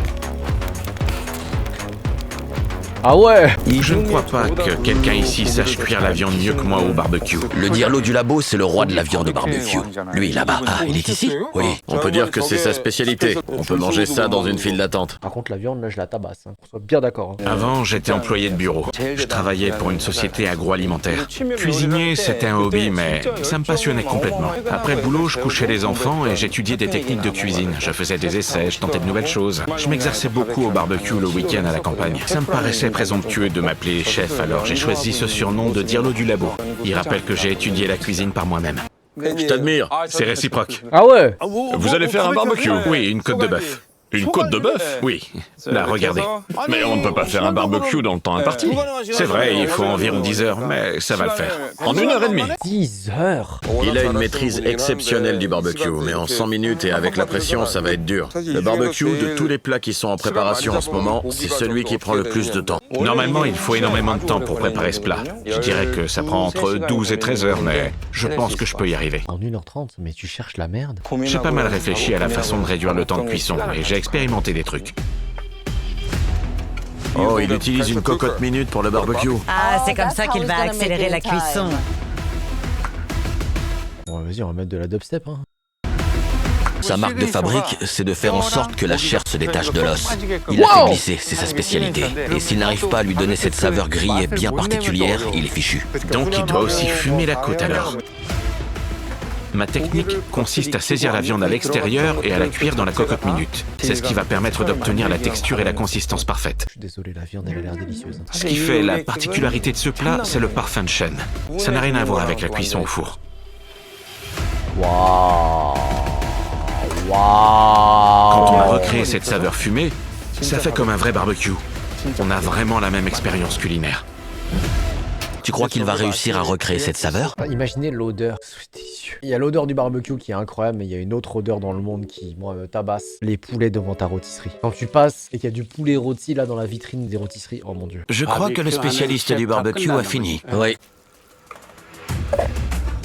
Ah ouais. Je ne crois pas que quelqu'un ici sache cuire la viande mieux que moi au barbecue. Le Dirlo du labo, c'est le roi de la viande au barbecue. Lui, là-bas. Ah, il est ici? Oui. On peut dire que c'est sa spécialité. On peut manger ça dans une file d'attente. Par contre, la viande, là, je la tabasse. Hein. Qu'on soit bien d'accord. Hein. Avant, j'étais employé de bureau. Je travaillais pour une société agroalimentaire. Cuisiner, c'était un hobby, mais ça me passionnait complètement. Après le boulot, je couchais les enfants et j'étudiais des techniques de cuisine. Je faisais des essais, je tentais de nouvelles choses. Je m'exerçais beaucoup au barbecue le week-end à la campagne. Ça me paraissait présomptueux de m'appeler chef, alors j'ai choisi ce surnom de Dirlo du labo. Il rappelle que j'ai étudié la cuisine par moi-même. Je t'admire, c'est réciproque. Ah ouais. Vous allez faire un barbecue? Oui, une côte de bœuf. Une côte de bœuf? Oui, là, regardez. Mais on ne peut pas faire un barbecue dans le temps imparti. C'est vrai, il faut environ 10 heures, mais ça va le faire. En 1h30. 10 heures. Il a une maîtrise exceptionnelle du barbecue, mais en 100 minutes et avec la pression, ça va être dur. Le barbecue, de tous les plats qui sont en préparation en ce moment, c'est celui qui prend le plus de temps. Normalement, il faut énormément de temps pour préparer ce plat. Je dirais que ça prend entre 12 et 13 heures, mais je pense que je peux y arriver. En 1h30, mais tu cherches la merde. J'ai pas mal réfléchi à la façon de réduire le temps de cuisson, et j'ai expérimenté des trucs. Oh, il utilise une cocotte minute pour le barbecue. Ah, c'est comme ça qu'il va accélérer la cuisson. Bon, vas-y, on va mettre de la dubstep, hein. Sa marque de fabrique, c'est de faire en sorte que la chair se détache de l'os. Il la fait glisser, c'est sa spécialité. Et s'il n'arrive pas à lui donner cette saveur grillée bien particulière, il est fichu. Donc il doit aussi fumer la côte alors. Ma technique consiste à saisir la viande à l'extérieur et à la cuire dans la cocotte minute. C'est ce qui va permettre d'obtenir la texture et la consistance parfaite. Je suis désolé, la viande, elle a l'air délicieuse. Ce qui fait la particularité de ce plat, c'est le parfum de chêne. Ça n'a rien à voir avec la cuisson au four. Waouh. Quand on a recréé cette saveur fumée, ça fait comme un vrai barbecue. On a vraiment la même expérience culinaire. Tu crois qu'il va réussir à recréer cette saveur? Imaginez l'odeur. C'est délicieux. Il y a l'odeur du barbecue qui est incroyable, mais il y a une autre odeur dans le monde qui, moi, me tabasse. Les poulets devant ta rôtisserie. Quand tu passes et qu'il y a du poulet rôti là dans la vitrine des rôtisseries, oh mon dieu. Je crois que le spécialiste du barbecue a fini. Oui.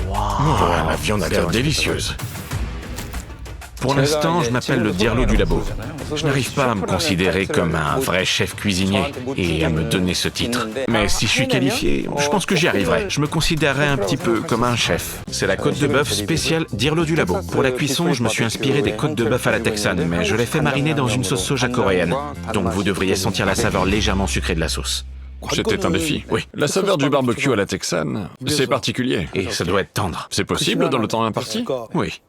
Wow, la viande a l'air délicieuse. Pour l'instant, je m'appelle le Dirlo du labo. Je n'arrive pas à me considérer comme un vrai chef cuisinier et à me donner ce titre. Mais si je suis qualifié, je pense que j'y arriverai. Je me considérerais un petit peu comme un chef. C'est la côte de bœuf spéciale Dirlo du labo. Pour la cuisson, je me suis inspiré des côtes de bœuf à la texane, mais je les fais mariner dans une sauce soja coréenne. Donc vous devriez sentir la saveur légèrement sucrée de la sauce. C'était un défi. Oui. La saveur du barbecue à la texane, c'est particulier. Et ça doit être tendre. C'est possible dans le temps imparti? Oui.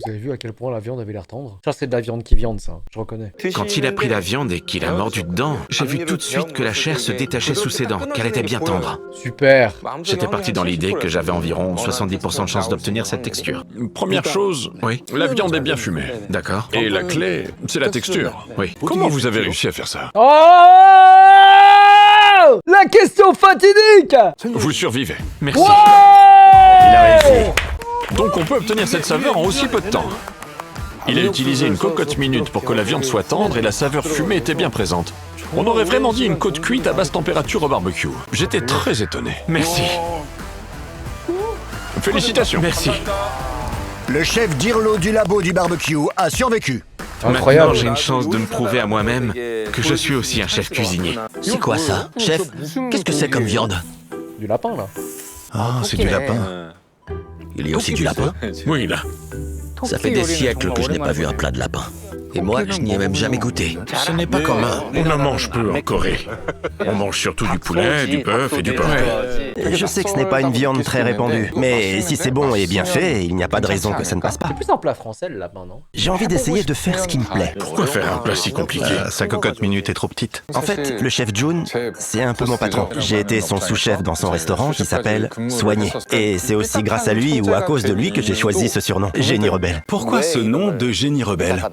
Vous avez vu à quel point la viande avait l'air tendre? Ça, c'est de la viande qui viande, ça. Je reconnais. Quand il a pris la viande et qu'il a mordu dedans, j'ai vu tout de suite que la chair se détachait sous ses dents, qu'elle était bien tendre. Super. J'étais parti dans l'idée que j'avais environ 70% de chance d'obtenir cette texture. Première chose, Oui. la viande est bien fumée. D'accord. Et la clé, c'est la texture. Oui. Comment vous avez réussi à faire ça? Oh! La question fatidique! Vous survivez. Merci. Ouais! Il a réussi. Donc on peut obtenir cette saveur en aussi peu de temps. Il a utilisé une cocotte minute pour que la viande soit tendre et la saveur fumée était bien présente. On aurait vraiment dit une côte cuite à basse température au barbecue. J'étais très étonné. Merci. Félicitations. Merci. Le chef d'Irlo du labo du barbecue a survécu. Incroyable. Maintenant, j'ai une chance de me prouver à moi-même que je suis aussi un chef cuisinier. C'est quoi ça? Chef, qu'est-ce que c'est comme viande? Du lapin, là. Ah, c'est du lapin. Il y a aussi du lapin? Oui, là. Ça fait des siècles que je n'ai pas vu un plat de lapin. Et moi, je n'y ai même jamais goûté. Ce n'est pas commun. On en mange peu en Corée. On mange surtout du poulet, du bœuf et du porc. Je sais que ce n'est pas une viande très répandue, mais si c'est bon et bien fait, il n'y a pas de raison que ça ne passe pas. C'est plus un plat français, le lapin, non? J'ai envie d'essayer de faire ce qui me plaît. Pourquoi faire un plat si compliqué? Sa cocotte minute est trop petite. En fait, le chef Jun, c'est un peu mon patron. J'ai été son sous-chef dans son restaurant qui s'appelle Soigné. Et c'est aussi grâce à lui ou à cause de lui que j'ai choisi ce surnom, Génie Rebelle. Pourquoi ce nom de génie rebelle?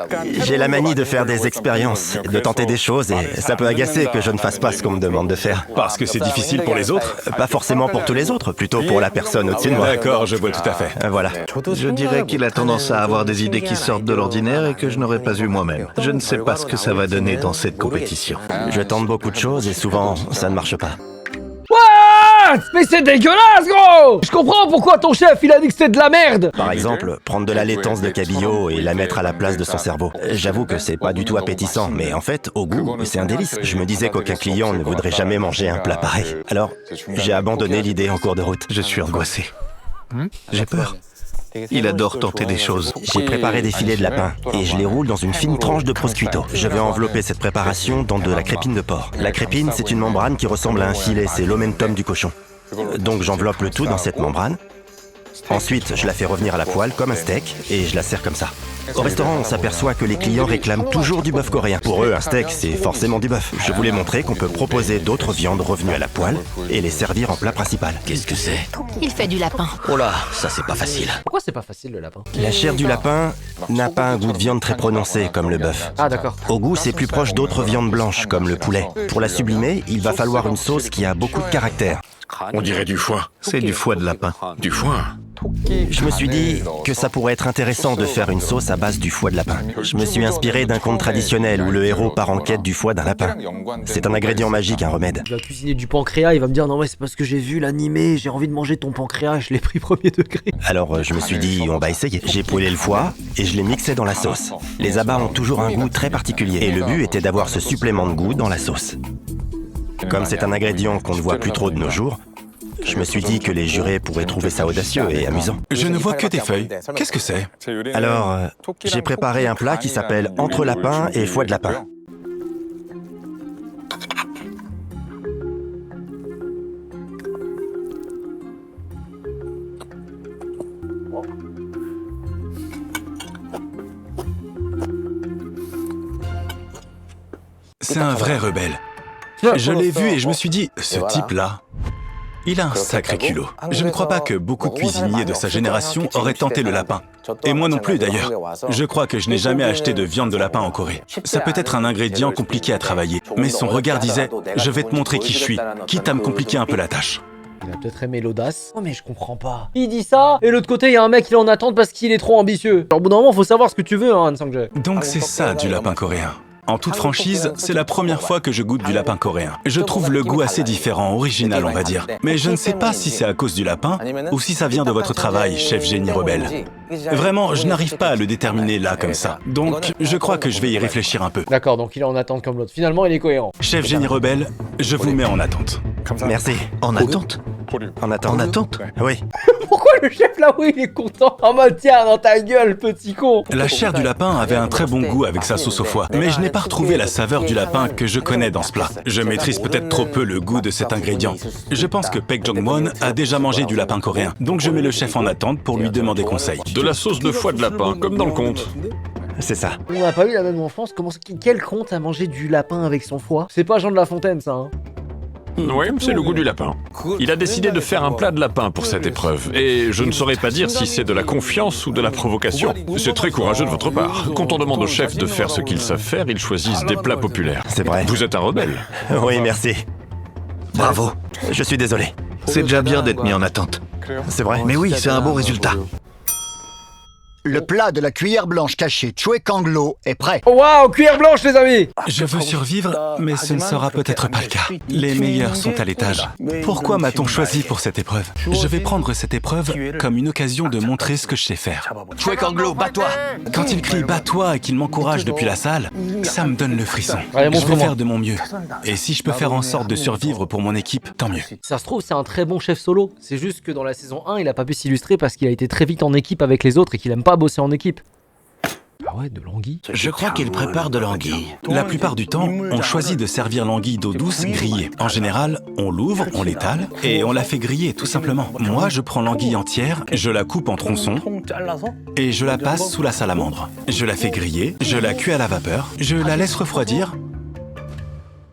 J'ai la manie de faire des expériences, de tenter des choses, et ça peut agacer que je ne fasse pas ce qu'on me demande de faire. Parce que c'est difficile pour les autres? Pas forcément pour tous les autres, plutôt pour la personne au-dessus de moi. D'accord, je vois tout à fait. Voilà. Je dirais qu'il a tendance à avoir des idées qui sortent de l'ordinaire et que je n'aurais pas eu moi-même. Je ne sais pas ce que ça va donner dans cette compétition. Je tente beaucoup de choses et souvent, ça ne marche pas. What? Mais c'est dégueulasse, gros! Je comprends pourquoi ton chef, il a dit que c'était de la merde! Par exemple, prendre de la laitance de cabillaud et la mettre à la place de son cerveau. J'avoue que c'est pas du tout appétissant, mais en fait, au goût, c'est un délice. Je me disais qu'aucun client ne voudrait jamais manger un plat pareil. Alors, j'ai abandonné l'idée en cours de route. Je suis angoissé. J'ai peur. Il adore tenter des choses. J'ai préparé des filets de lapin et je les roule dans une fine tranche de prosciutto. Je vais envelopper cette préparation dans de la crépine de porc. La crépine, c'est une membrane qui ressemble à un filet, c'est l'omentum du cochon. Donc j'enveloppe le tout dans cette membrane. Ensuite, je la fais revenir à la poêle comme un steak et je la sers comme ça. Au restaurant, on s'aperçoit que les clients réclament toujours du bœuf coréen. Pour eux, un steak, c'est forcément du bœuf. Je voulais montrer qu'on peut proposer d'autres viandes revenues à la poêle et les servir en plat principal. Qu'est-ce que c'est? Il fait du lapin. Oh là, ça c'est pas facile. Pourquoi c'est pas facile, le lapin? La chair du lapin n'a pas un goût de viande très prononcé comme le bœuf. Ah, d'accord. Au goût, c'est plus proche d'autres viandes blanches comme le poulet. Pour la sublimer, il va falloir une sauce qui a beaucoup de caractère. On dirait du foie. C'est du foie de lapin. Du foie? Je me suis dit que ça pourrait être intéressant de faire une sauce à base du foie de lapin. Je me suis inspiré d'un conte traditionnel où le héros part en quête du foie d'un lapin. C'est un ingrédient magique, un remède. Je vais cuisiner du pancréas, il va me dire non mais c'est parce que j'ai vu l'animé, j'ai envie de manger ton pancréas, je l'ai pris premier degré. Alors je me suis dit on va essayer. J'ai poêlé le foie et je l'ai mixé dans la sauce. Les abats ont toujours un goût très particulier et le but était d'avoir ce supplément de goût dans la sauce. Comme c'est un ingrédient qu'on ne voit plus trop de nos jours, je me suis dit que les jurés pourraient trouver ça audacieux et amusant. Je ne vois que des feuilles. Qu'est-ce que c'est? Alors, j'ai préparé un plat qui s'appelle entre lapin et foie de lapin. C'est un vrai rebelle. Je l'ai vu et je me suis dit, ce type-là, il a un sacré culot. Je ne crois pas que beaucoup de cuisiniers de sa génération auraient tenté le lapin. Et moi non plus d'ailleurs. Je crois que je n'ai jamais acheté de viande de lapin en Corée. Ça peut être un ingrédient compliqué à travailler, mais son regard disait « Je vais te montrer qui je suis, quitte à me compliquer un peu la tâche ». Il a peut-être aimé l'audace. Oh mais je comprends pas. Il dit ça, et de l'autre côté il y a un mec qui est en attente parce qu'il est trop ambitieux. Alors au bout d'un moment faut savoir ce que tu veux, hein, Han Sang-jae. Donc c'est ça du lapin coréen. En toute franchise, c'est la première fois que je goûte du lapin coréen. Je trouve le goût assez différent, original on va dire. Mais je ne sais pas si c'est à cause du lapin ou si ça vient de votre travail, chef génie rebelle. Vraiment, je n'arrive pas à le déterminer là comme ça. Donc, je crois que je vais y réfléchir un peu. D'accord, donc il est en attente comme l'autre. Finalement, il est cohérent. Chef génie rebelle, je vous mets en attente. Merci. En attente? En attente. En attente? Oui. Pourquoi le chef là-haut il est content? En mode tiens dans ta gueule petit con. La chair du lapin avait un très bon goût avec sa sauce au foie, mais je n'ai pas retrouvé la saveur du lapin que je connais dans ce plat. Je maîtrise peut-être trop peu le goût de cet ingrédient. Je pense que Baek Jong-won a déjà mangé du lapin coréen, donc je mets le chef en attente pour lui demander conseil. De la sauce de foie de lapin, comme dans le conte. C'est ça. On n'a pas eu la même enfance. Quel conte a mangé du lapin avec son foie? C'est pas Jean de La Fontaine ça, hein? Oui, c'est le goût du lapin. Il a décidé de faire un plat de lapin pour cette épreuve, et je ne saurais pas dire si c'est de la confiance ou de la provocation. C'est très courageux de votre part. Quand on demande aux chefs de faire ce qu'ils savent faire, ils choisissent des plats populaires. C'est vrai. Vous êtes un rebelle. Oui, merci. Bravo. Je suis désolé. C'est déjà bien d'être mis en attente. C'est vrai. Mais oui, c'est un bon résultat. Le plat de la cuillère blanche cachée Choi Kang-lo est prêt. Waouh, cuillère blanche les amis! Je veux survivre, mais ce ne sera peut-être pas le cas. Les meilleurs sont à l'étage. Pourquoi m'a-t-on choisi pour cette épreuve? Je vais prendre cette épreuve comme une occasion de montrer ce que je sais faire. Choi Kang-lo, bats-toi! Quand il crie « bats-toi » et qu'il m'encourage depuis la salle, ça me donne le frisson. Allez, Je vais montre-moi. faire de mon mieux. Et si je peux faire en sorte de survivre pour mon équipe, tant mieux. Ça se trouve, c'est un très bon chef solo. C'est juste que dans la saison 1, il a pas pu s'illustrer parce qu'il a été très vite en équipe avec les autres et qu'il aime pas bosser en équipe. Ah ouais, de l'anguille. Je crois qu'il prépare de l'anguille. La plupart du temps, on choisit de servir l'anguille d'eau douce grillée. En général, on l'ouvre, on l'étale et on la fait griller tout simplement. Moi, je prends l'anguille entière, je la coupe en tronçons et je la passe sous la salamandre. Je la fais griller, je la cuis à la vapeur, je la laisse refroidir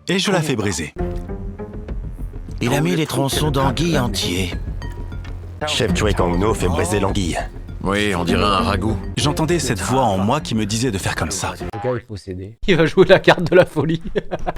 et je la fais braiser. Il a mis les tronçons d'anguille entiers. Chef Choi Kang-lo fait braiser l'anguille. Oui, on dirait un ragoût. J'entendais cette voix en moi qui me disait de faire comme ça. Le gars, il faut céder. Il va jouer la carte de la folie.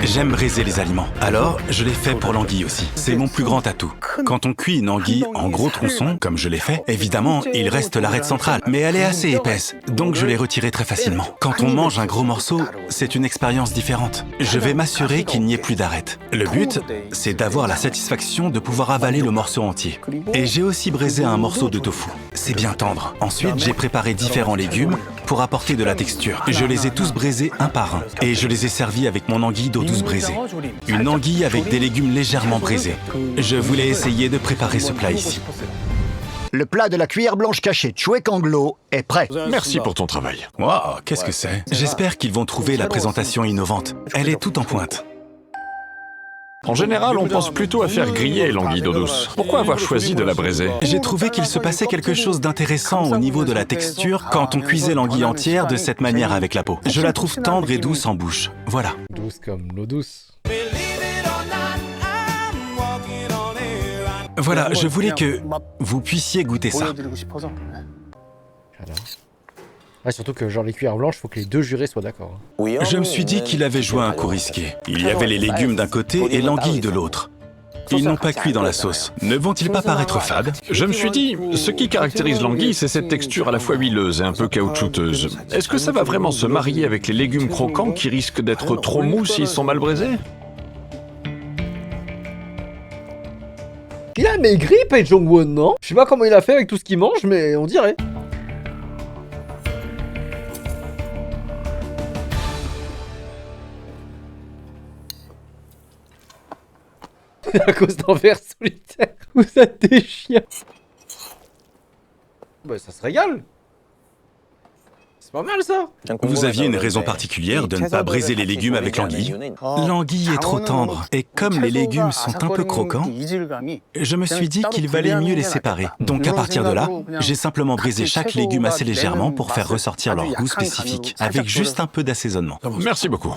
J'aime braiser les aliments. Alors, je l'ai fait pour l'anguille aussi. C'est mon plus grand atout. Quand on cuit une anguille en gros tronçons, comme je l'ai fait, évidemment, il reste l'arête centrale. Mais elle est assez épaisse, donc je l'ai retirée très facilement. Quand on mange un gros morceau, c'est une expérience différente. Je vais m'assurer qu'il n'y ait plus d'arête. Le but, c'est d'avoir la satisfaction de pouvoir avaler le morceau entier. Et j'ai aussi braisé un morceau de tofu. C'est bien tendre. Ensuite, j'ai préparé différents légumes pour apporter de la texture. Je les ai tous braisés un par un et je les ai servis avec mon anguille d'eau douce braisée. Une anguille avec des légumes légèrement braisés. Je voulais essayer de préparer ce plat ici. Le plat de la cuillère blanche cachée Choi Kang-lo est prêt. Merci pour ton travail. Waouh, qu'est-ce que c'est? J'espère qu'ils vont trouver la présentation innovante. Elle est toute en pointe. En général, on pense plutôt à faire griller l'anguille d'eau douce. Pourquoi avoir choisi de la braiser? J'ai trouvé qu'il se passait quelque chose d'intéressant au niveau de la texture quand on cuisait l'anguille entière de cette manière avec la peau. Je la trouve tendre et douce en bouche. Voilà. Douce comme l'eau douce. Voilà, je voulais que vous puissiez goûter ça. Ouais, surtout que genre les cuillères blanches, faut que les deux jurés soient d'accord. Je me suis dit qu'il avait joué un coup risqué. Il y avait les légumes d'un côté et l'anguille de l'autre. Ils n'ont pas cuit dans la sauce. Ne vont-ils pas paraître fades? Je me suis dit, ce qui caractérise l'anguille, c'est cette texture à la fois huileuse et un peu caoutchouteuse. Est-ce que ça va vraiment se marier avec les légumes croquants qui risquent d'être trop mous s'ils sont mal braisés? Il a maigri, Pae Jong-won, non? Je sais pas comment il a fait avec tout ce qu'il mange, mais on dirait. À cause d'un ver solitaire. Vous êtes des chiens. Bah ça se régale. C'est pas mal ça. Vous aviez une raison particulière de ne pas braiser les légumes avec l'anguille? L'anguille est trop tendre, et comme les légumes sont un peu croquants, je me suis dit qu'il valait mieux les séparer. Donc à partir de là, j'ai simplement braisé chaque légume assez légèrement pour faire ressortir leur goût spécifique, avec juste un peu d'assaisonnement. Merci beaucoup.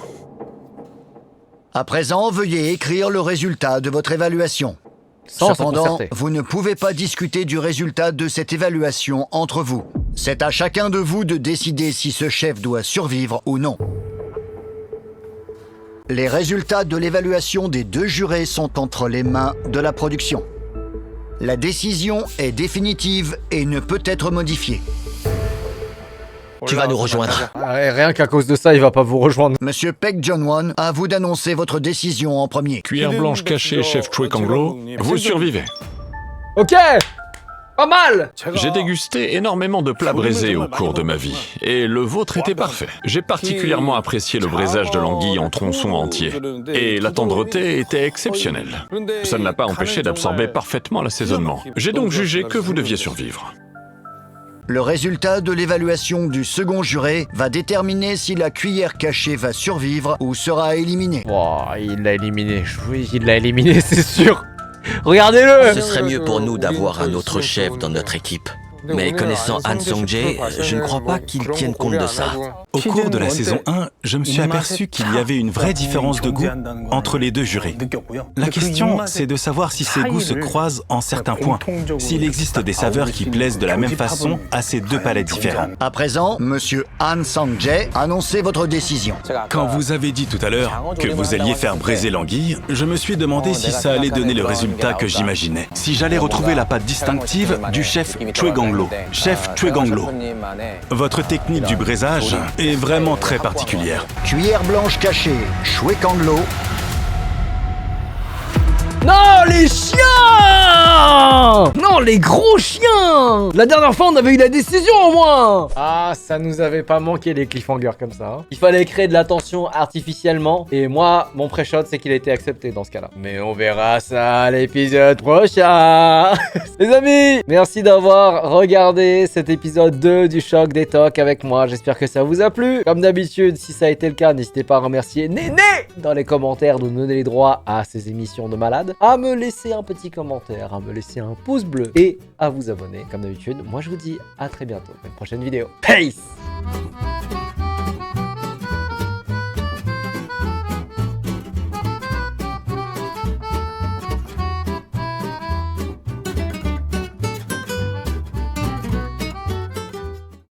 À présent, veuillez écrire le résultat de votre évaluation. Sans se Cependant, concerter. vous ne pouvez pas discuter du résultat de cette évaluation entre vous. C'est à chacun de vous de décider si ce chef doit survivre ou non. Les résultats de l'évaluation des deux jurés sont entre les mains de la production. La décision est définitive et ne peut être modifiée. Tu vas nous rejoindre. Ouais, rien qu'à cause de ça, il va pas vous rejoindre. Monsieur Pae Jong-won, à vous d'annoncer votre décision en premier. Cuillère blanche cachée, chef Choi Kang-lo, vous survivez. Ok. Pas mal. J'ai dégusté énormément de plats braisés au cours de ma vie, et le vôtre était parfait. J'ai particulièrement apprécié le braisage de l'anguille en tronçons entiers, et la tendreté était exceptionnelle. Ça ne l'a pas empêché d'absorber parfaitement l'assaisonnement. J'ai donc jugé que vous deviez survivre. Le résultat de l'évaluation du second juré va déterminer si la cuillère cachée va survivre ou sera éliminée. Wow, il l'a éliminé. Oui, il l'a éliminé, c'est sûr. Regardez-le. Ce serait mieux pour nous d'avoir un autre chef dans notre équipe. Mais connaissant Han Song-jae, je ne crois pas qu'il tienne compte de ça. Au cours de la saison 1, je me suis aperçu qu'il y avait une vraie différence de goût entre les deux jurés. La question, c'est de savoir si ces goûts se croisent en certains points, s'il existe des saveurs qui plaisent de la même façon à ces deux palettes différents. À présent, Monsieur Han Sang-jae, annoncez votre décision. Quand vous avez dit tout à l'heure que vous alliez faire braiser l'anguille, je me suis demandé si ça allait donner le résultat que j'imaginais. Si j'allais retrouver la patte distinctive du chef Choi Kang-lo. Ganglo. Chef Chue Ganglo. Votre technique du braisage est vraiment très particulière. Cuillère blanche cachée, Chue Ganglo. Non, les chiens! Non, les gros chiens! La dernière fois, on avait eu la décision au moins! Ah, ça nous avait pas manqué les cliffhangers comme ça. Hein. Il fallait créer de la tension artificiellement. Et moi, mon pré-shot, c'est qu'il a été accepté dans ce cas-là. Mais on verra ça à l'épisode prochain! Les amis, merci d'avoir regardé cet épisode 2 du Choc des Tocs avec moi. J'espère que ça vous a plu. Comme d'habitude, si ça a été le cas, n'hésitez pas à remercier Néné dans les commentaires de nous donner les droits à ces émissions de malades. À me laisser un petit commentaire, à me laisser un pouce bleu et à vous abonner comme d'habitude. Moi je vous dis à très bientôt pour une prochaine vidéo. Peace!